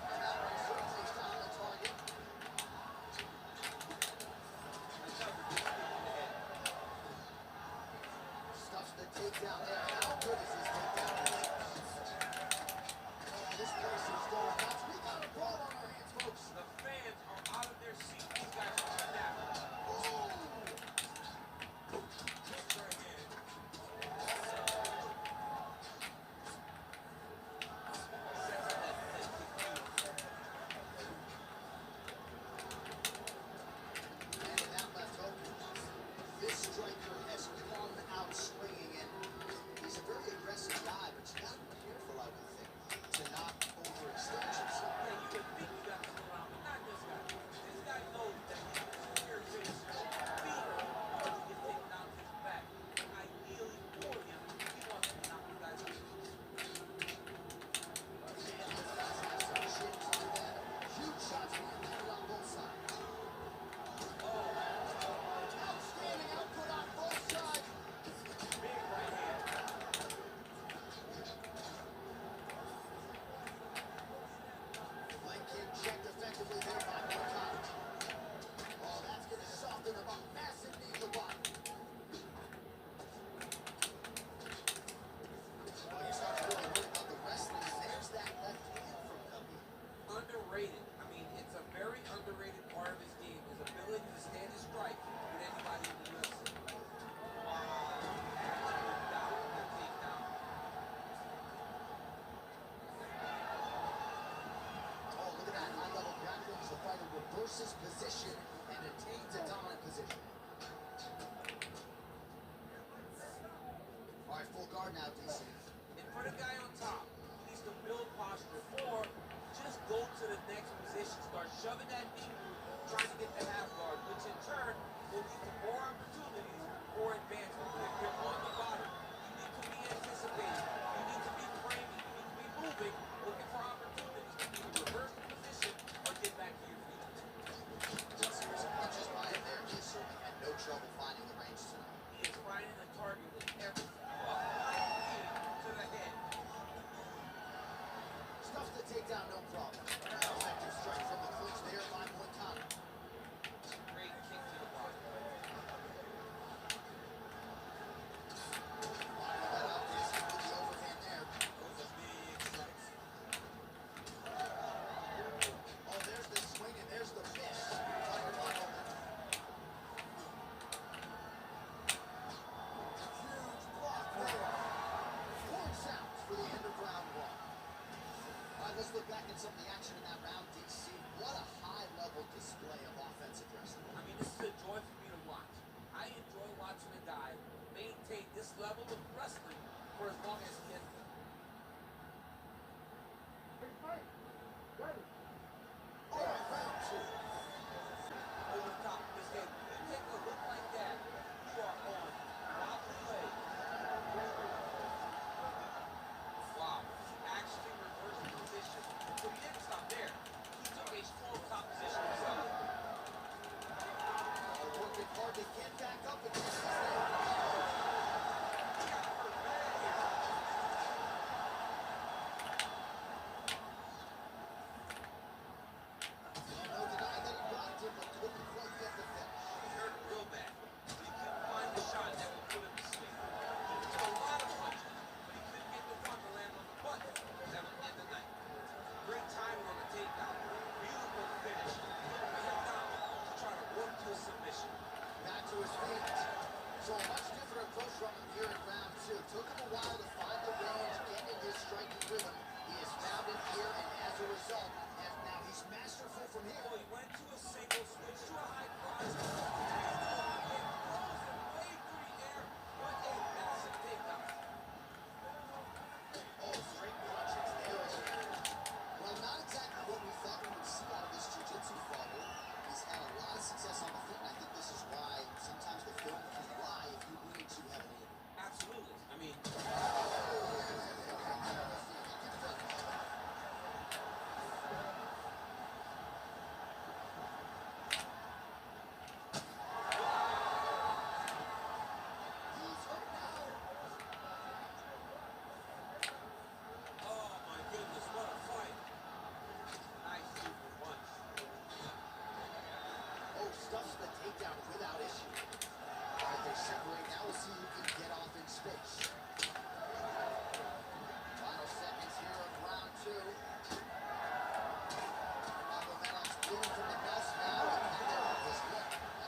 And that one certainly found the target. Stuffs the takedown there. How good is this takedown? This place is going nuts. We got a brawl on our hands, folks. The fans are out of their seats. These guys are snapping. Kick right hand. And that left hook. This striker has come out swinging, and he's a very aggressive guy, but you got to be careful, I would think, to not overextend yourself. Yeah, you would think you got to go around, but not this guy. This guy knows that he can secure his feet once he gets taken down to his back. Ideally for him, he wants to knock you guys out. Huge shots being landed on both sides. Outstanding output on both sides. Big right hand. Leg kick checked effectively there by Moicano. Oh, that's going to soften him up. Massive knee to the body. Oh, you start to really worry about the wrestling, and there's that left hand from Cubby. Underrated. I mean, it's a very underrated part of his game, his ability to stand his strike with anybody in the UFC. Oh, look at that high-level grappling as the fighter reverses position and attains a dominant position. All right, full guard now, DC. And for the guy on top, he needs to build posture or just go to the next position. Start shoving that knee through, trying to get the half guard, which in turn will lead to more opportunities for advancement. But if you're on the bottom, you need to be anticipating. You need to be framing. You need to be moving, looking for opportunities to either reverse the position or get back to your feet. One series of punches by him there. He certainly had no trouble finding the range tonight. He is finding the target with every flying knee to the head. Stuffs the takedown, no problem. Effective strike from the clinch there by Moicano. Great kick to the body. Lining that up, DC with the overhand there. Those are big strikes. Oh, there's the swing and there's the miss. Tiger wide open. Huge block there. Horn sounds for the end of round one. All right, let's look back at some of the action in that round, DC. What a high-level display of offensive wrestling. I mean, this is a joy for me to watch. I enjoy watching a guy maintain this level of wrestling for as long as he has been. All right, round two. Over the top of his head. When you take a look like that, you are on wobbly leg. Wow. He actually reversed the position. So he didn't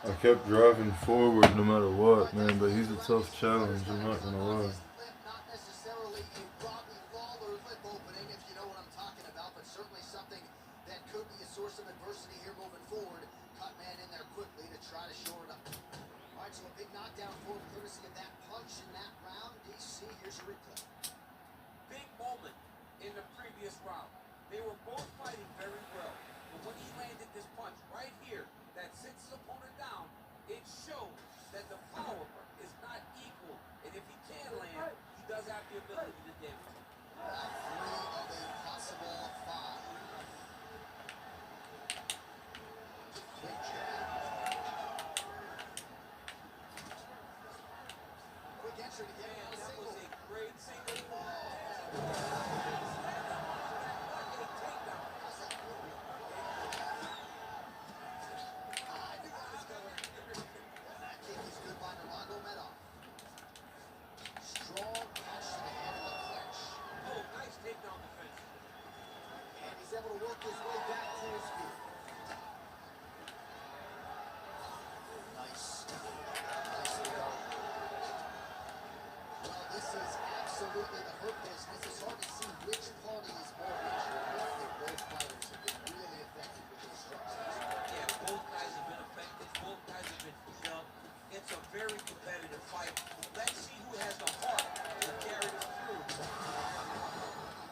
I kept driving forward no matter what, man, but he's a tough challenge, I'm not gonna lie. Not necessarily a Robbie Lawler lip opening, if you know what I'm talking about, but certainly something that could be a source of adversity here moving forward. Cutman in there quickly to try to shore it up. All right, so a big knockdown for him, courtesy of that punch in that round. DC, here's your replay. Big moment in the previous round. They were both fighting very well. But when he landed this punch right here that sits his opponent down, it shows that the power is not equal. And if he can land, he does have the ability to damage. Round 3 of a possible 5. Quick jab. Quick entry to get Man, him on a that single. was a great single. That kick is good by Nurmagomedov. Strong punch to the head in the clinch. Oh, nice takedown defense. And he's able to work his way back to his feet. Nice. Nicely done. Well, this is absolutely the hurt business. It's hard to see which party is more injured. I think both fighters have been really effective with these strikes. Yeah, both guys have been effective. Both guys have been beat up. It's a very competitive fight. Let's see who has the heart to carry this through.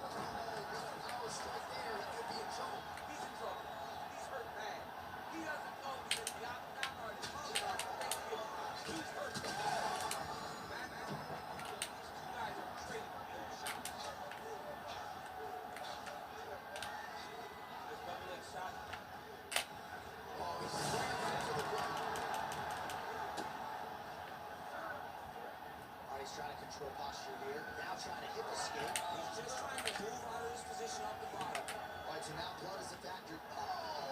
Power strike there. He could be in trouble. He's in trouble. He's hurt bad. He doesn't know he's in the octagon or the corner. He's hurt bad. These two guys are trading for those shots. This double leg shot. Oh, he's slammed into the ground. All right, he's trying to control posture here. Now trying to hip escape. He's just trying to move out of this position off the bottom. All right, so now blood is a factor. Oh!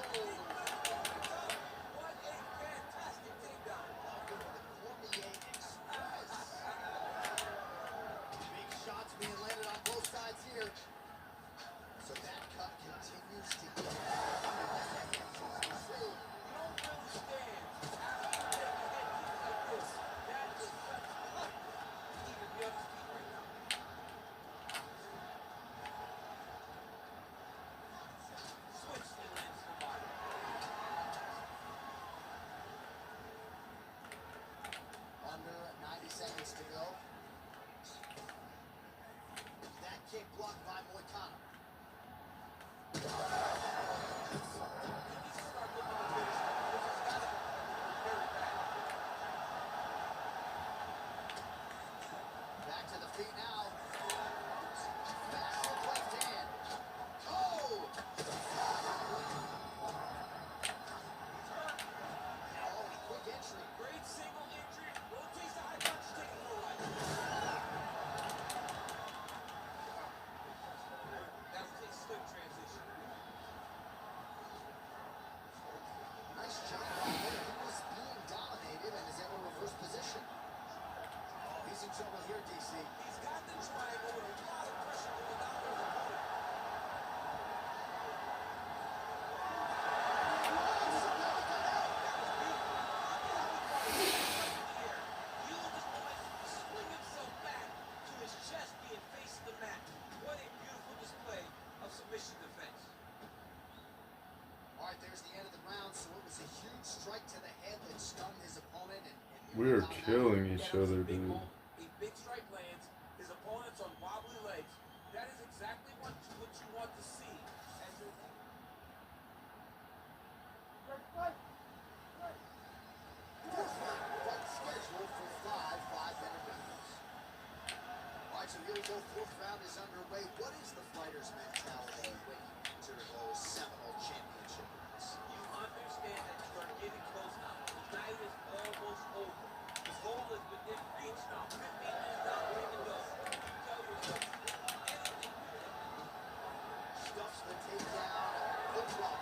What a fantastic takedown. Welcome to the Cormier Express. Big shots being landed on both sides here. So that cut continues to heal. You don't understand after you take a head kick like this. That is such tough. Even the other feet right now. Switch and lands the body. Under 90 seconds to go. That kick blocked by Moicano. He needs to start looking to finish him because he's got it very bad. Back to the feet now. Massive left hand. Oh! Now, oh, quick entry. Great single entry. Rotates the high punch, taking it away. That was a slick transition. Nice jump right there. He was being dominated and is able to reverse position. Oh, he's in trouble here, DC. He's got the triangle with a lot of pressure going down on his opponent. Swing himself back to his chest, being facing the mat. What a beautiful display of submission defense. All right, there's the end of the round. So it was a huge strike to the head that stunned his opponent. And We are killing each That was other, a big dude. moment. A big strike lands. His opponent's on wobbly legs. That is exactly what you want to see. As your Fight scheduled for 5-minute rounds. All right, so here we go. Fourth round is underway. What is the fighter's mentality when you enter those seminal championship rounds? You understand that you are getting close now. The night is almost over. The goal is within reach now. 15 minutes down, way to go. You tell yourself, anything Stuffs the takedown. Foot drop.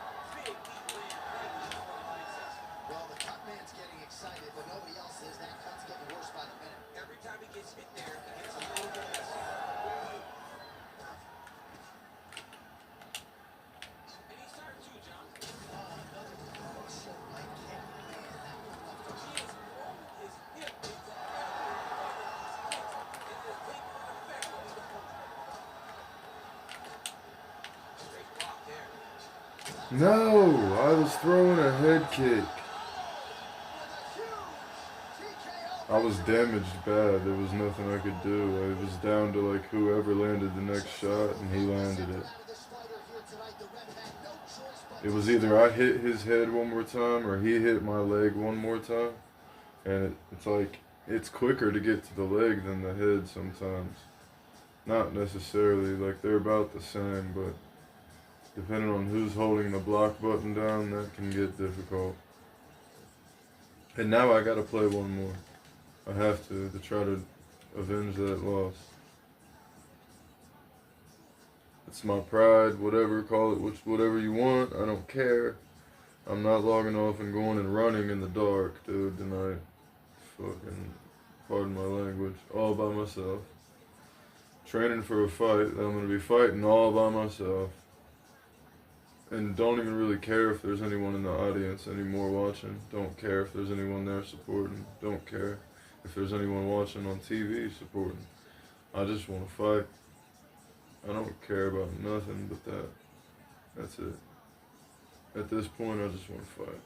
big deep land. Big deep for the princess. Well, the cut man's getting excited, but nobody else is. That cut's getting worse by the minute. Every time he gets hit there, it gets a little bit messy. And he's starting to, John. Another crucial right kick. Man, that one left No, I was throwing a head kick. I was damaged bad. There was nothing I could do. It was down to like whoever landed the next shot, and he landed it. It was either I hit his head one more time or he hit my leg one more time. And it's like, it's quicker to get to the leg than the head sometimes. Not necessarily, like they're about the same, but depending on who's holding the block button down, that can get difficult. And now I gotta play one more. I have to try to avenge that loss. It's my pride, whatever, call it whatever you want, I don't care. I'm not logging off and going and running in the dark, dude, tonight. Fucking, pardon my language, all by myself. Training for a fight that I'm going to be fighting all by myself. And don't even really care if there's anyone in the audience anymore watching. Don't care if there's anyone there supporting. Don't care if there's anyone watching on TV supporting. I just want to fight. I don't care about nothing but that. That's it. At this point, I just want to fight.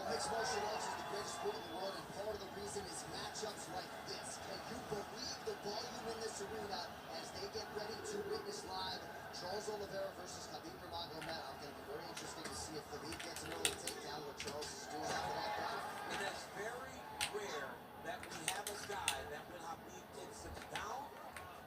Mixed martial arts is the greatest sport in the world, and part of the reason is matchups like this. Can you believe the volume in this arena as they get ready to witness live Charles Oliveira versus Khabib Nurmagomedov? Going to be very interesting to see if Khabib gets an early takedown, what Charles is doing after that bout. And that's very rare that we have a guy that when Khabib takes him down,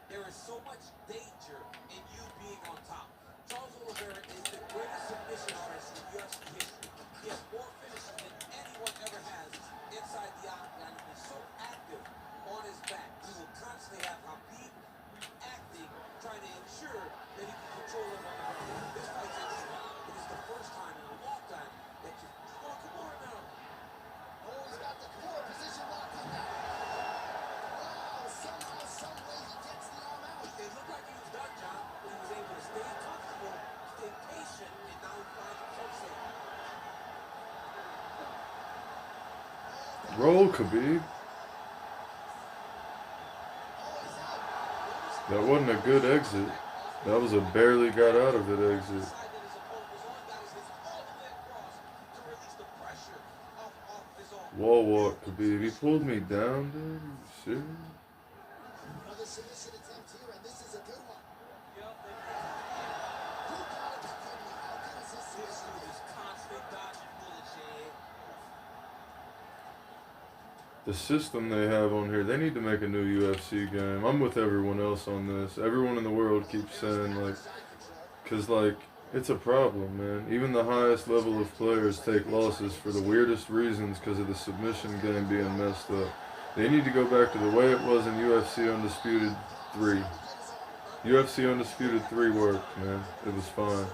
there is so much danger in you being on top. Charles Oliveira is the greatest submission artist in UFC history. He has more finishes than anyone ever has inside the octagon. He's so active on his back. He will constantly have Khabib reacting, trying to ensure that he can control him on the ground. This fight's interesting. It is the first time in a long time that you... Oh, Kimura now. Oh, he's got the core position locked in now. Wow, somehow, some way he gets the arm out. It looked like he was done, John, but he was able to stay comfortable, stay patient, and now he finds himself safe. Roll, Khabib. That wasn't a good exit. That was a barely got out of it exit. Wall walk, Khabib. He pulled me down, dude. You serious? Another submission attempt here, and this is a good one. Yep, Who got it back in? How good is his this submission? dude is constantly dodging bullets, Shane. The system they have on here, they need to make a new UFC game. I'm with everyone else on this. Everyone in the world keeps saying, like, because, like, it's a problem, man. Even the highest level of players take losses for the weirdest reasons because of the submission game being messed up. They need to go back to the way it was in UFC Undisputed 3. UFC Undisputed 3 worked, man. It was fine.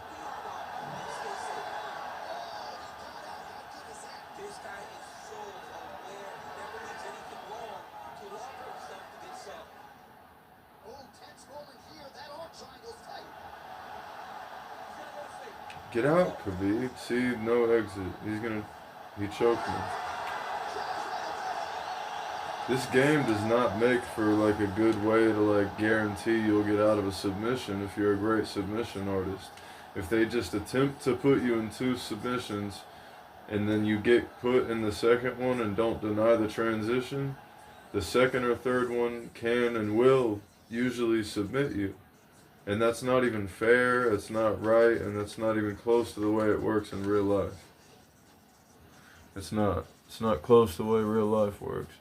This guy is so aware. He never leaves anything wrong to allow for himself to get subbed. Oh, tense moment here. That arm triangle's tight. Get out, Khabib. See, no exit. He choked me. This game does not make for like a good way to like guarantee you'll get out of a submission if you're a great submission artist. If they just attempt to put you in 2 submissions and then you get put in the second one and don't deny the transition, the second or third one can and will usually submit you. And that's not even fair, it's not right, and that's not even close to the way it works in real life. It's not. It's not close to the way real life works.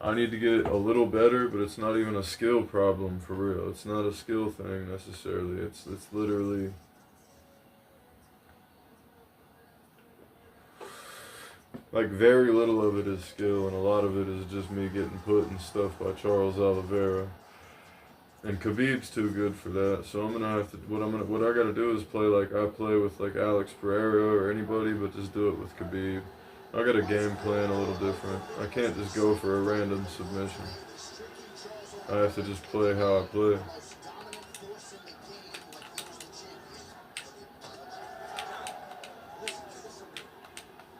I need to get a little better, but it's not even a skill problem for real. It's not a skill thing necessarily. It's literally like very little of it is skill, and a lot of it is just me getting put in stuff by Charles Oliveira. And Khabib's too good for that, so I'm gonna have to. What I gotta do is play like I play with like Alex Pereira or anybody, but just do it with Khabib. I got a game plan a little different. I can't just go for a random submission. I have to just play how I play.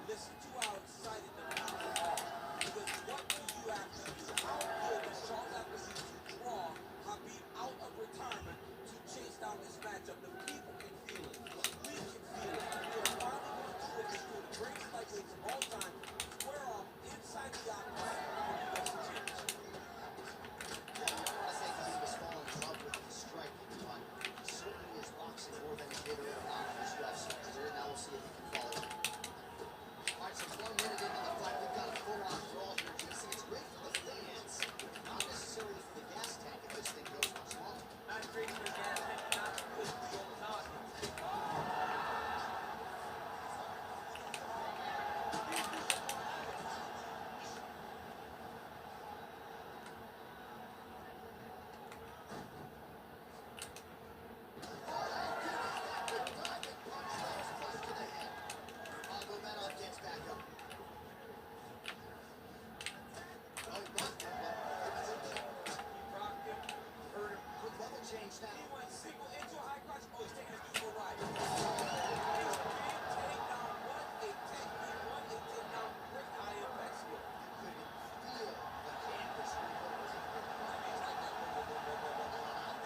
Listen to how excited the crowd are. Because what do you have to do? How good does Charles have to be to draw Khabib out of retirement to chase down this matchup? The people can feel it. We can feel it. They're finally going to do it. They're doing the greatest lightweights of all time. Square off inside the octagon for the UFC championship. I want to say Khabib has fallen in love with his striking, but he certainly is boxing more than he did early on in his UFC career. Now we'll see if he can follow it. All right, so 1 minute into the fight, we've got a full-on brawl here, JC. It's great for the fans, not necessarily for the gas tank if this thing goes much longer. Not great for the gas tank, not good for the old audience. Magomedov gets back up. Oh, he blocked that one. Rocked him, hurt him. Quick level change now. He went single into a high crotch. Oh, he's taking his dude for a ride. Big takedown. What a technique. What a takedown. Great high impact skill. You couldn't feel the canvas reversing. It's like that.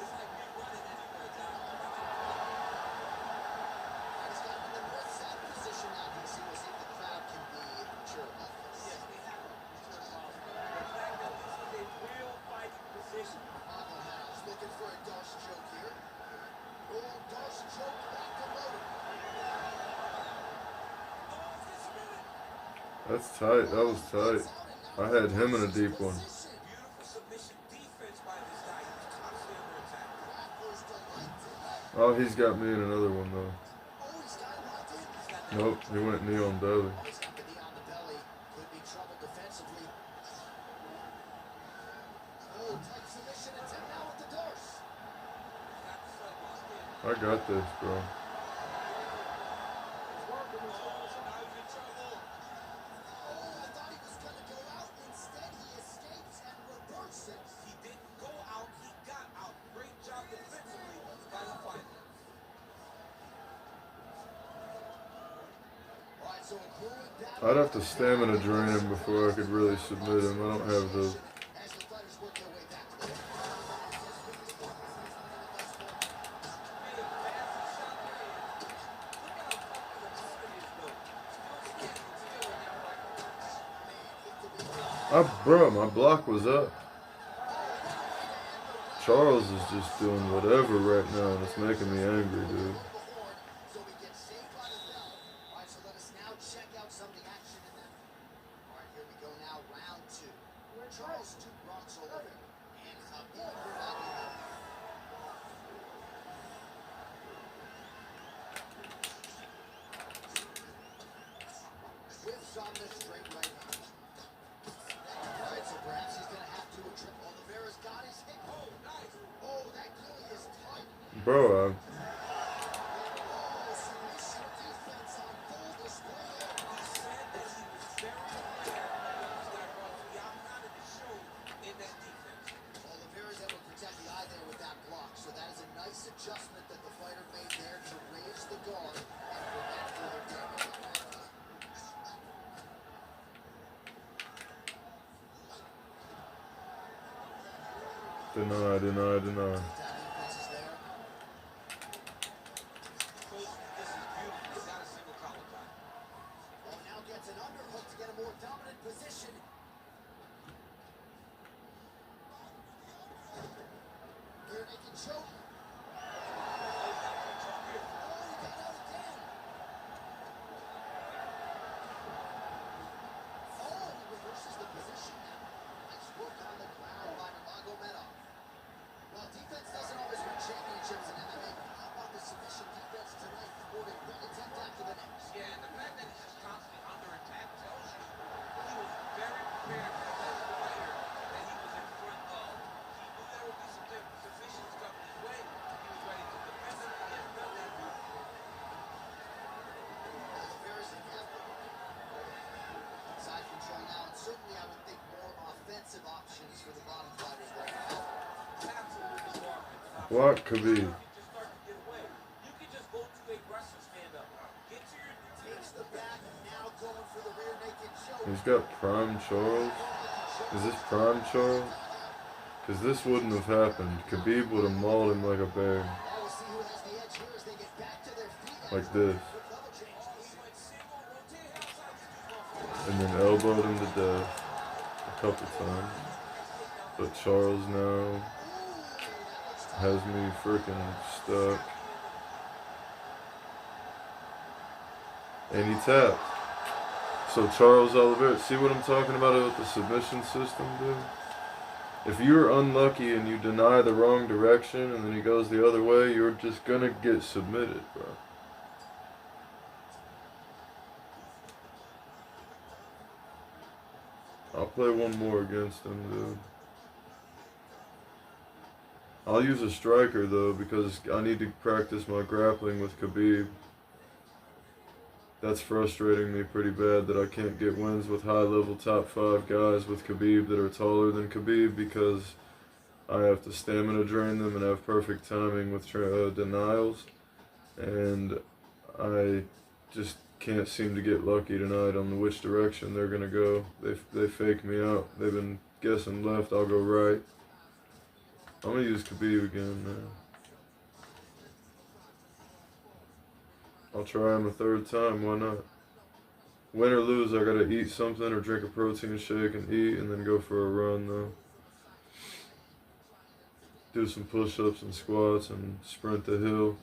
It's like me running anywhere, John. He's got him in the north side position now, DC. We'll see if the crowd can be mature about this. Yes, they have to. The fact that this is a real fighting position. Magomedov's looking for a Darce choke here. Oh, Darce choke back to loaded. That's tight. That was tight. I had him in a deep one. Beautiful submission defense by this guy. He was constantly under attack. Grappler's delight to Oh, he's got me in another one though. Oh, he's got him locked in. He's got that. Nope, he went knee on belly. Oh, he's got the knee on the belly. Could be trouble defensively. Oh, tight submission attempt now with the Darce. Got the side locked in. I got this, bro. Now he's in trouble. Oh, I thought he was going to go out. Instead, he escapes and reverses. He didn't go out, he got out. Great job defensively by the fighter. All right, so a grueling battle. I'd have to stamina drain him before I could really submit him. I don't have the. As the fighters work their way back to the Made a massive shot there. Look at how tough the opponent is, though. Still standing still in that right. Bro, my block was up. Charles is just doing whatever right now, and it's making me angry, dude. So we get saved by the bell. All right, so let us now check out some of the action in that. All right, here we go now, round 2. Charles took Bronx Oliver and Khabib Nurmagomedov. Whips on the straight right hand. All right, so perhaps he's going to have to trip. Oliveira's got his hip. Oh, nice. Oh, that clearly is tight. Bro, Oh, submission defense on full display there. He said that he was very aware of what this guy brought to the octagon, and it showed in that defense. Oliveira's able to protect the eye there with that block, so that is a nice adjustment that the fighter made there to raise the guard and prevent further damage. deny. That defense is there. Coach, this is beautiful. He's got a single collar tie. Oh, now gets an underhook to get a more dominant position. Rear naked choke. Yeah, and the fact that he's just constantly under attack tells you he was very prepared for the best fighter that he was in front of. He knew there would be some positions coming his way. He was ready to defend them. He has done that beautifully. Very significant. Aside from Joe now, and certainly I would think more offensive options for the bottom fighters right now. Absolutely more offensive options. What Now could be? you can just start to get away. You can just go to a wrestler stand-up. Get to your Takes the back, now going for the rear naked choke. He's got prime Charles. Is this prime Charles? Because this wouldn't have happened. Khabib would have mauled him like a bear. Now we'll see who has the edge here as they get back to their feet. Like this. Quick level change. he went single, rotate outside these dudes. And then elbowed him to death a couple times. But Charles now has me freaking stuck. And he tapped. So Charles Oliveira, see what I'm talking about with the submission system, dude? If you're unlucky and you deny the wrong direction and then he goes the other way, you're just gonna get submitted, bro. I'll play one more against him, dude. I'll use a striker, though, because I need to practice my grappling with Khabib. That's frustrating me pretty bad that I can't get wins with high-level top 5 guys with Khabib that are taller than Khabib because I have to stamina drain them and have perfect timing with denials. And I just can't seem to get lucky tonight on which direction they're going to go. They fake me out. They've been guessing left, I'll go right. I'm going to use Khabib again now. I'll try him a third time, why not? Win or lose, I gotta eat something or drink a protein shake and eat and then go for a run though. Do some push-ups and squats and sprint the hill.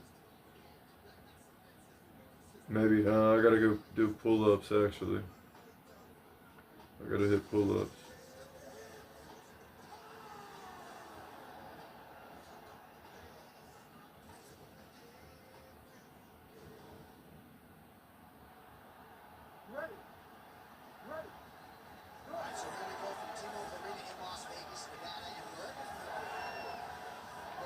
Maybe, I gotta go do pull-ups actually. I gotta hit pull-ups. Alright, so here we go from T-Mobile Arena in Las Vegas, Nevada, and wherever you are,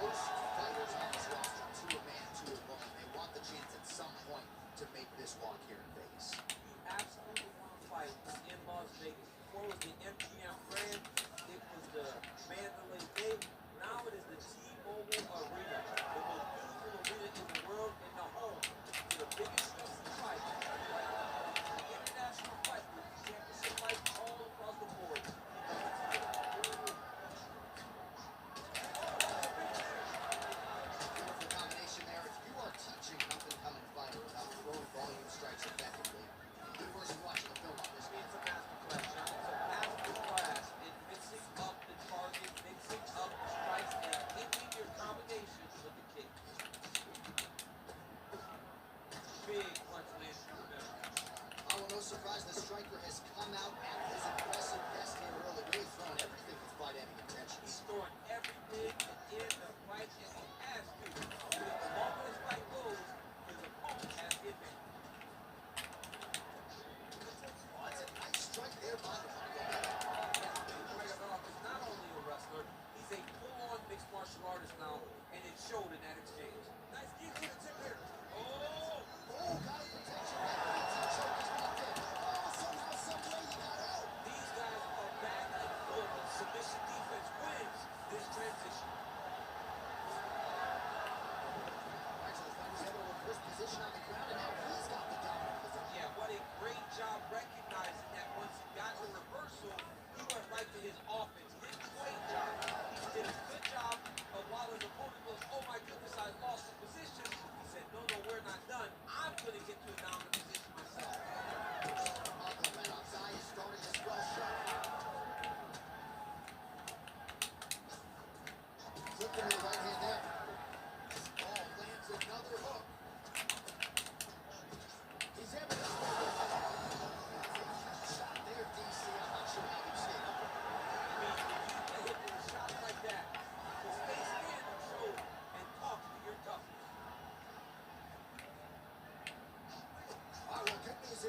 most fighters on this roster, to a man, to a woman, they want the chance at some point to make this walk here in Vegas. You absolutely want to fight in Las Vegas. Before it was the MGM Grand, it was the Mandalay Bay. Now it is the T-Mobile Arena, the most beautiful arena in the world and the home to the biggest UFC fight. The international fight with championship fights all across the board. Beautiful combination there. If you are teaching an up-and-coming fighter about throwing volume strikes effectively, good person watching the film on this man. It's a masterclass, John. It's a masterclass in mixing up the target, mixing up the strikes, and picking your combinations with the kick. Big punch lands through the middle. Oh, no surprise, the striker has come out at his impressive best here early, really throwing everything with fight-ending He's intentions. throwing everything to end the fight, and he has to. Because the longer this fight goes, his opponent has the advantage. Oh, that's a nice strike there by the Dragunov is not only a wrestler, he's a full-on mixed martial artist now, and it showed in that exchange. Nice kick to the tip here. Oh! Oh, got his protection back. It's a choke is not there. Oh, somehow, some way he got out. These guys are back and forth, and submission defense wins this transition.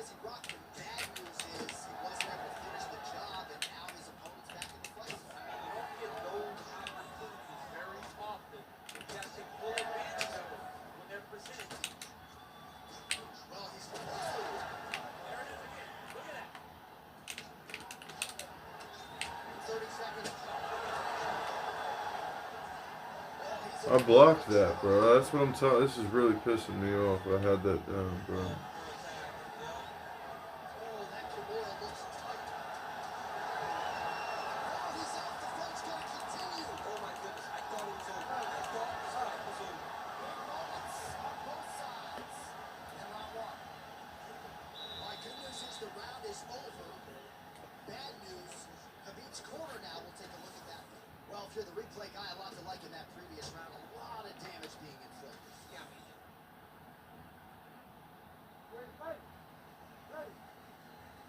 busy rock, but bad news is he wasn't able to finish the job, and now his opponent's back in the fight. I mean, you don't get those opportunities very often. You got to take full advantage of them when they're presented to you. Well, he's There it is again. Look at that. 30 seconds. I blocked that, bro. That's what I'm telling. This is really pissing me off. I had that down, bro. Oh, that Kimura looks tight. Oh, he's out. The fight's going to continue. Oh my goodness, I thought it was over. I thought this fight was over. Big moments on both sides in round one. My good news is the round is over. Bad news, Khabib's corner now. We'll take a look at that. Well, if you're the replay guy, a lot to like in that previous round. A lot of damage being inflicted. Yeah, I mean,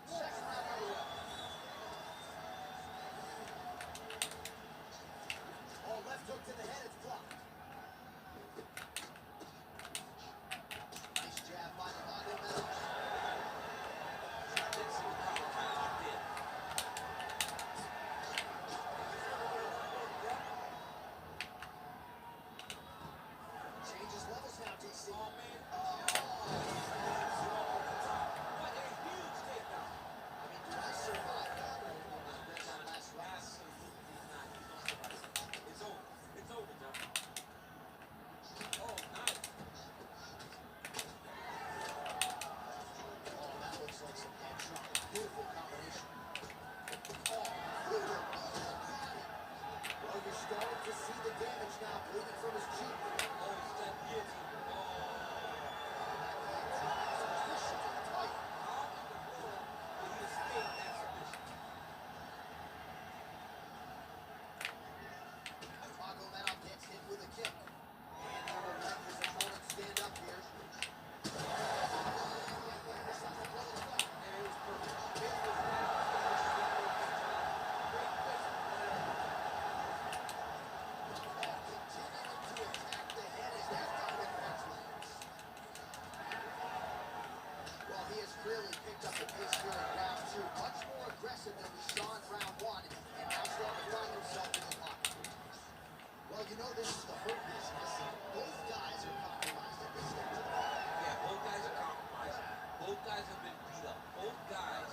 Second round number one. Oh, left hook to the head, it's blocked. Nice jab by Nurmagomedov. didn't see the cover coming. I did. Changes levels now, DC. Oh man. Oh. What a huge takedown. I mean, did I survive that? Or did that last round? Absolutely not. You don't survive. It's over. It's over, John. Oh, nice. Oh, that looks like some head trauma. Beautiful combination. Oh, brutal knee to the body. Well, you're starting to see the damage now, bleeding from his cheek. Oh, he's that guillotine. Oh. Position to the tight. How in the world did he escape that submission? Nurmagomedov gets hit with a kick. And he will let his opponent stand up here. And it was perfect. It was that great place to put it up. Continuing to attack the head as that dominant punch lands. Well, he has clearly picked up the pace here in round two. Much more aggressive than we saw in round one, and now starting to find himself in the pocket. Well, you know this is the hurt business. Both guys are compromised at this stage of the fight. Yeah, both guys are compromised. Both guys have been beat up. Both guys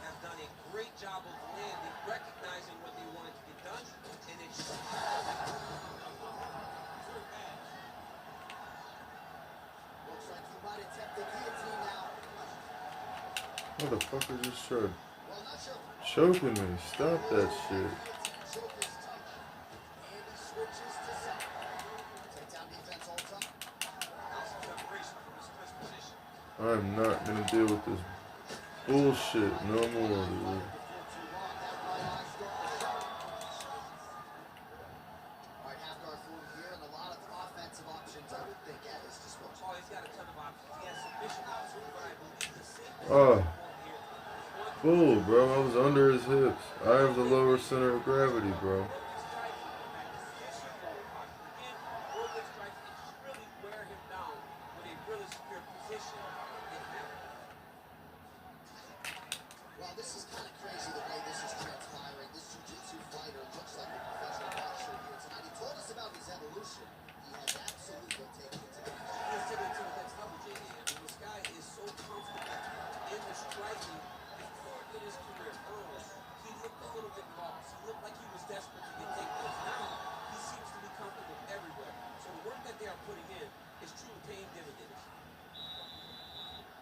have done a great job of landing, recognizing what they wanted to get done, and then Looks like he might attempt the guillotine now. Motherfucker just started Well, not sure. choking me. Stop that shit. Guillotine choke is tight. And he switches to side. Takedown defense holds up. House of separation from his first position. I'm not gonna deal with this bullshit no more, dude. Before too long, that right eye starting to shut. All right, half guard forward here, and a lot of offensive options, I would think, at his disposal. Oh, he's got a ton of options. He has submission options, but I believe the same thing Oh. is going here. One Bull, bro. I was under his hips. I have the lower center of gravity, bro. strike, position, again, broken strike, and just really wear him down with a really secure position and half. Well, this is kind of crazy the way this is transpiring. This jiu-jitsu fighter looks like a professional boxer here tonight. He told us about his evolution. He has absolutely taken it to the next level. He's taking it to the next level, JD. I mean, this guy is so comfortable in the striking. Before in his career, early, he looked a little bit lost. He looked like he was desperate to get takedowns. Now, he seems to be comfortable everywhere. So the work that they are putting in is truly paying dividends.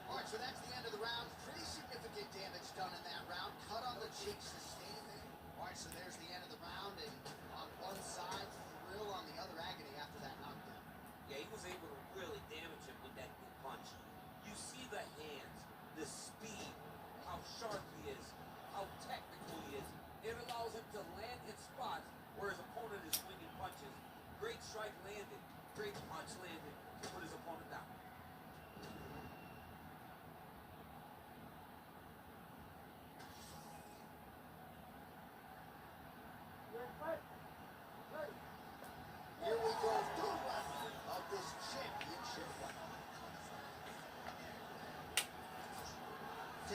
All right, so that's the end of the round. Pretty significant damage done in that round. Cut on the cheek, sustained there. All right, so there's the end of the round, and on one side, thrill, on the other, agony after that knockdown. Yeah, he was able to really damage him with that good punch. You see the hands, the speed, how sharp he is, how technical he is. It allows him to land in spots where his opponent is swinging punches. Great strike landed, great punch landed to put his opponent down.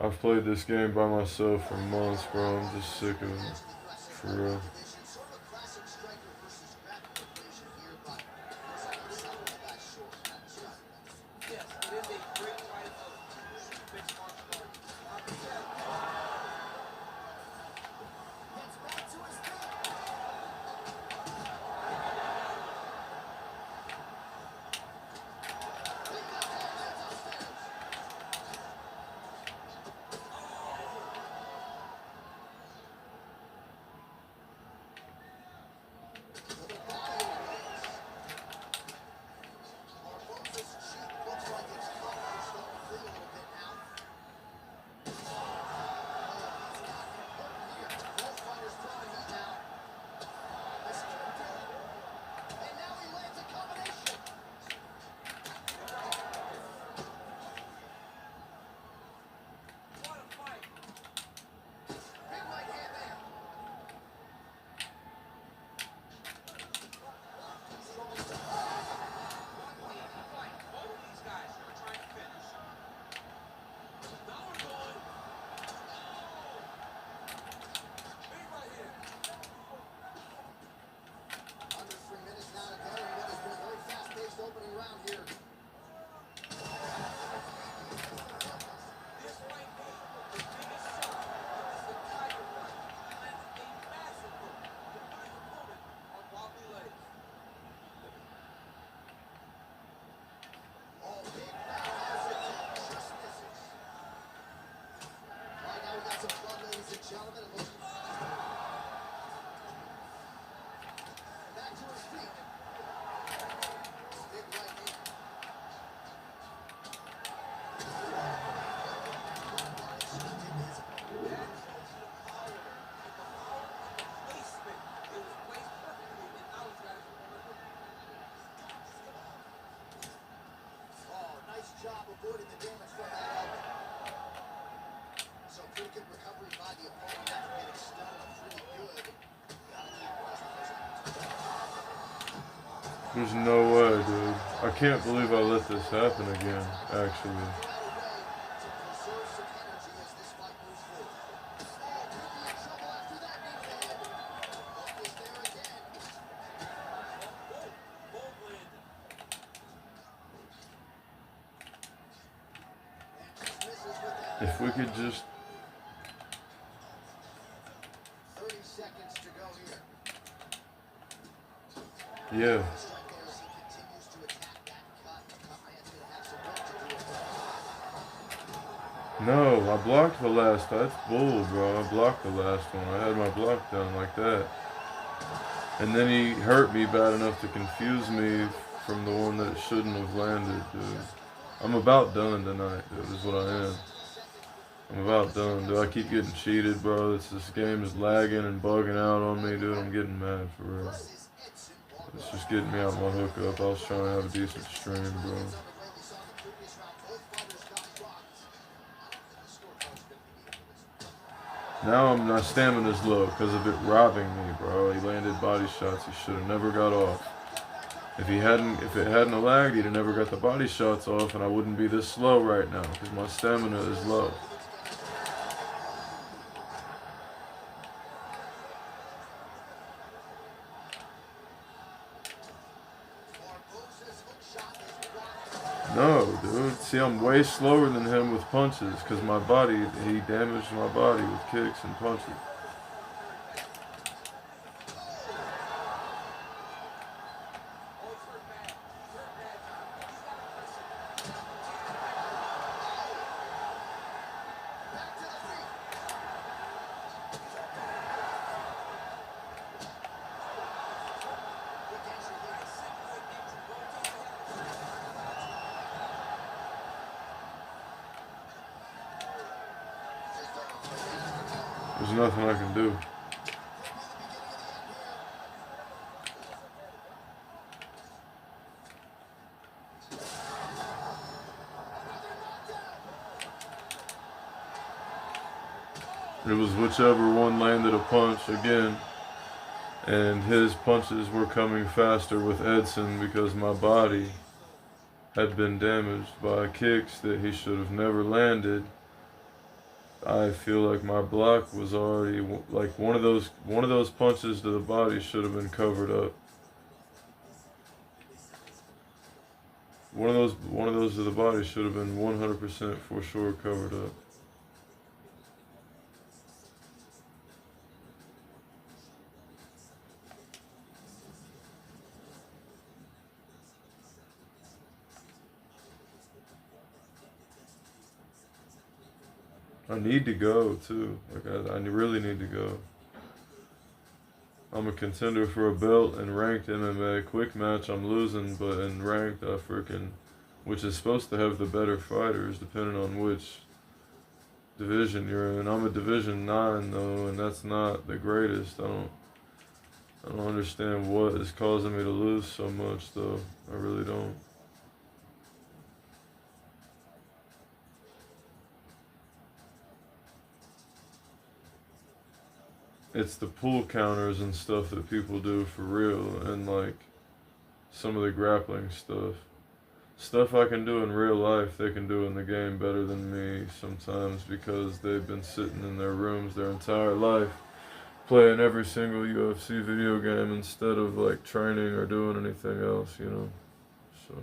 I've played this game by myself for months, bro. I'm just sick of it. For real. Sort of a classic striker versus grappler equation here, but looks like it's selling the guy short. Yes, it is a great fight of two mixed martial arts. Gets back to his feet. Barboza's cheek looks like it's covered. He's starting to feel a little bit now. He's got him hurt here. Both fighters throwing heat now. This could do it. And now he lands a combination. What a fight! Big right hand there. One easy fight. Both of these guys are trying to finish. Now we're going. Big right here. Under 3 minutes now to go in what has been a very fast-paced opening round here. This might be the biggest shot of this entire fight. He landed a massive hook to put his opponent on wobbly legs. Oh, big back has it. Just misses. All right, now we got some blood, ladies and gentlemen. It looks back to his feet. Big right hand. That shows you the power and the power of the placement. It was placed perfectly, and now he's got his opponent hooked. Oh, nice job avoiding the damage from that elbow. So pretty good recovery by the opponent after getting stunned. Pretty good. Gotta capitalize on those opportunities. There's no way, dude. I can't believe I let this happen again, actually. Right away to preserve some energy as this fight moves forward. Oh, could be in trouble after that knee to the head. Hook is there again. Both landed. And just misses with that. If we could just 30 seconds to go here. Yeah. Strike there as he continues to attack that cut. Kamayan's gonna have some work to do. No, I blocked the last. That's bull, bro. I blocked the last one. I had my block done like that. And then he hurt me bad enough to confuse me from the one that shouldn't have landed, dude. I'm about done tonight, dude, is what I am. I'm about done, dude. I keep getting cheated, bro. This game is lagging and bugging out on me, dude. I'm getting mad, for real. It's just getting me out my hookup. I was trying to have a decent stream, bro. Now my stamina's low because of it robbing me, bro. He landed body shots he should have never got off. If it hadn't lagged, he'd have never got the body shots off, and I wouldn't be this slow right now because my stamina is low. No, dude. See, I'm way slower than him with punches because my body, he damaged my body with kicks and punches. There's nothing I can do. It was whichever one landed a punch again, and his punches were coming faster with Edson because my body had been damaged by kicks that he should have never landed, I feel like my block was already like one of those punches to the body should have been covered up. One of those to the body should have been 100% for sure covered up. I need to go too. Like I really need to go. I'm a contender for a belt in ranked MMA. Quick match, I'm losing, but in ranked, I freaking, which is supposed to have the better fighters, depending on which division you're in. I'm a Division 9 though, and that's not the greatest. I don't understand what is causing me to lose so much though. I really don't. It's the pull counters and stuff that people do for real, and like some of the grappling stuff. Stuff I can do in real life, they can do in the game better than me sometimes because they've been sitting in their rooms their entire life playing every single UFC video game instead of like training or doing anything else, you know. So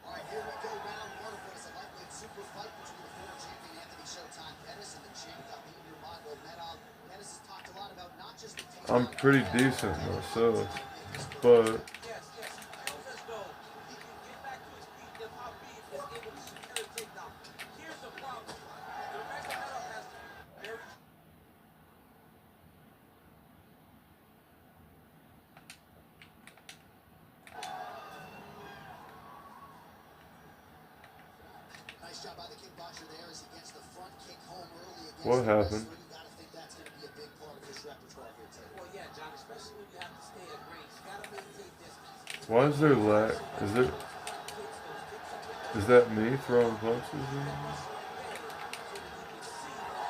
All right, here we go. Round one of what is a lightweight super fight between the former champion Anthony Showtime Pettis and the champ Khabib Nurmagomedov. Pettis has talked a lot about not just the I'm takedown, pretty decent myself, but Yes, yes, he feels as though he can get back to his feet if Habib is able to secure a takedown. Here's the problem. Nurmagomedov has to be very nice job by the kickboxer there as he gets the front kick home early against what the happened? wrestler. You got to think that's going to be a big part of his repertoire here today. well, yeah, John, especially when you have to stay at range. You gotta maintain distance. Why is there lag? Is that me throwing punches?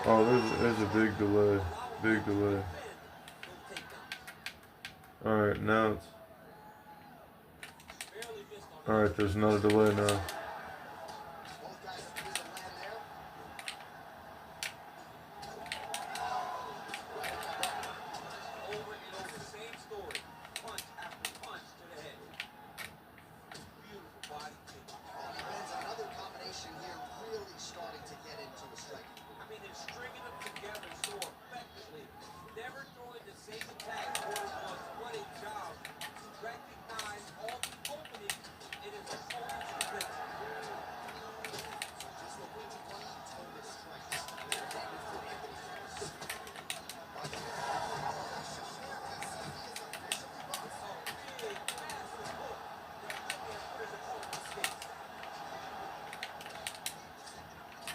Oh, there's a big delay. Big delay. Alright, now it's... Alright, there's not a delay now. Both guys use the land there. Over and over, same story. Punch after punch to the head. Beautiful body kick. And he lands another combination here, really starting to get into the striking. I mean, they're stringing them together so effectively. Never throwing the same attack more than once. What a job to recognize all the openings in his opponent's defense. Just what we want, total strikes. Landed from Anthony Pettis. Big, massive hook that really put his opponent's face.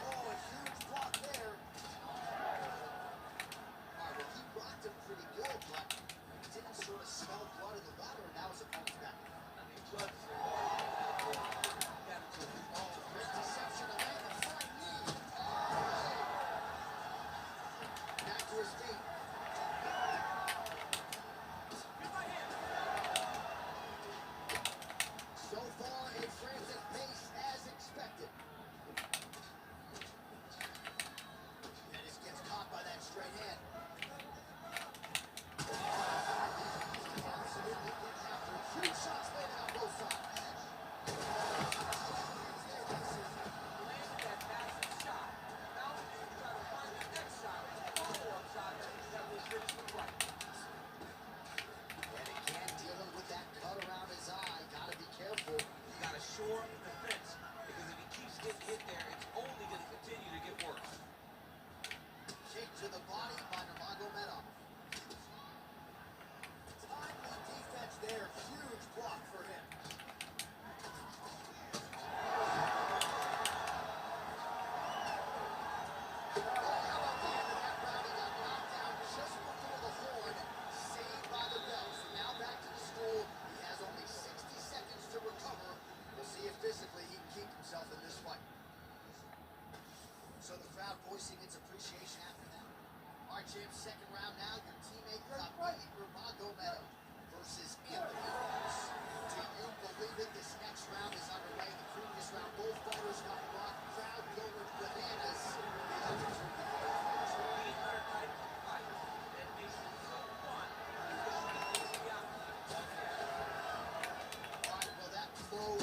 Oh, a huge block there. All right, well, he blocked him pretty good, but didn't sort of smell blood in the water, and now his opponent's back. I mean, blood is Oh, great deception to land the front knee. Back to his feet. So far, a frantic pace as expected. Pettis gets caught by that straight hand. Absolutely getting after it. Huge shots landed on both sides. landed that massive shot. Now he's going to try to find the next shot, a follow-up shot that will finish the fight. And again, dealing with that cut around his eye. Gotta be careful. You got to shore up the defense because if he keeps getting hit there, it's only going to continue to get worse. Kick to the body by Nurmagomedov. Timely defense there. Huge block for him. Oh, how about the end of that round? He got knocked down just before the horn. Saved by the bell. So now back to the stool. He has only 60 seconds to recover. We'll see if physically he can keep himself in this fight. So the crowd voicing its appreciation after that. All right, champs, second round now. Your teammate Khabib Nurmagomedov versus Anthony Pettis. Do you believe it? This next round is underway. The previous first round. Both fighters got rocked. Crowd going bananas. They had to turn the fighters. Being better type of fight that makes it so fun, especially against the outcome. All right, well, that blow.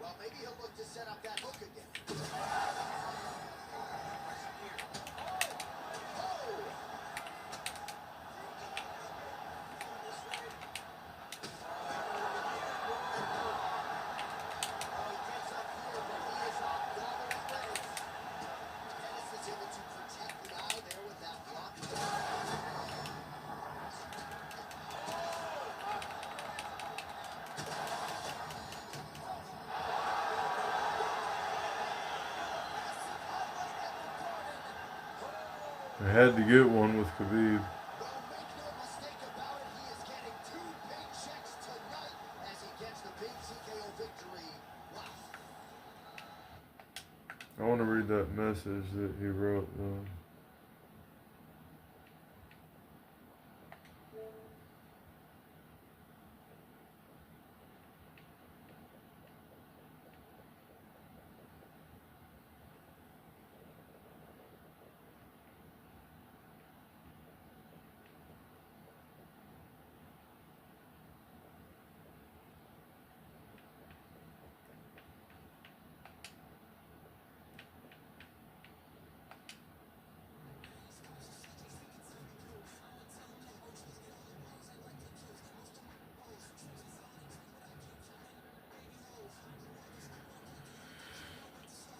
Well, maybe he'll look to set up that hook again. I had to get one with Khabib. Well, make no mistake about it, he is getting 2 paychecks tonight as he gets the big TKO victory. Wow. I want to read that message that he wrote, though.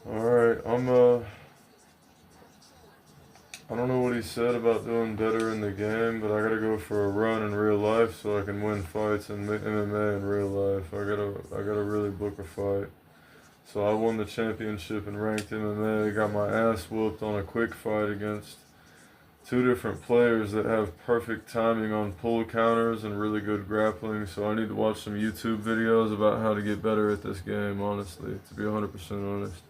Alright, I don't know what he said about doing better in the game, but I gotta go for a run in real life so I can win fights in MMA in real life. I gotta really book a fight. So I won the championship in ranked MMA, got my ass whooped on a quick fight against 2 different players that have perfect timing on pull counters and really good grappling, so I need to watch some YouTube videos about how to get better at this game, honestly, to be 100% honest.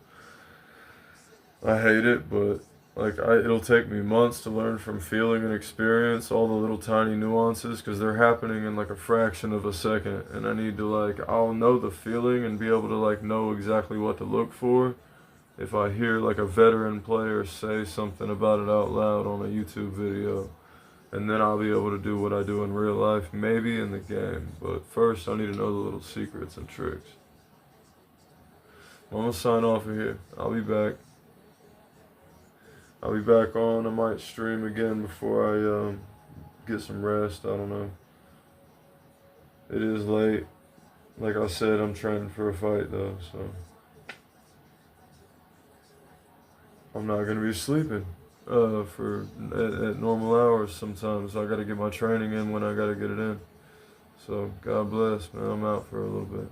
I hate it, but like it'll take me months to learn from feeling and experience all the little tiny nuances because they're happening in like a fraction of a second, and I need to I'll know the feeling and be able to know exactly what to look for if I hear like a veteran player say something about it out loud on a YouTube video, and then I'll be able to do what I do in real life, maybe in the game, but first I need to know the little secrets and tricks. I'm gonna sign off of here. I'll be back on. I might stream again before I get some rest. I don't know. It is late. Like I said, I'm training for a fight though, so I'm not gonna be sleeping at normal hours sometimes. I gotta get my training in when I gotta get it in. So God bless, man. I'm out for a little bit.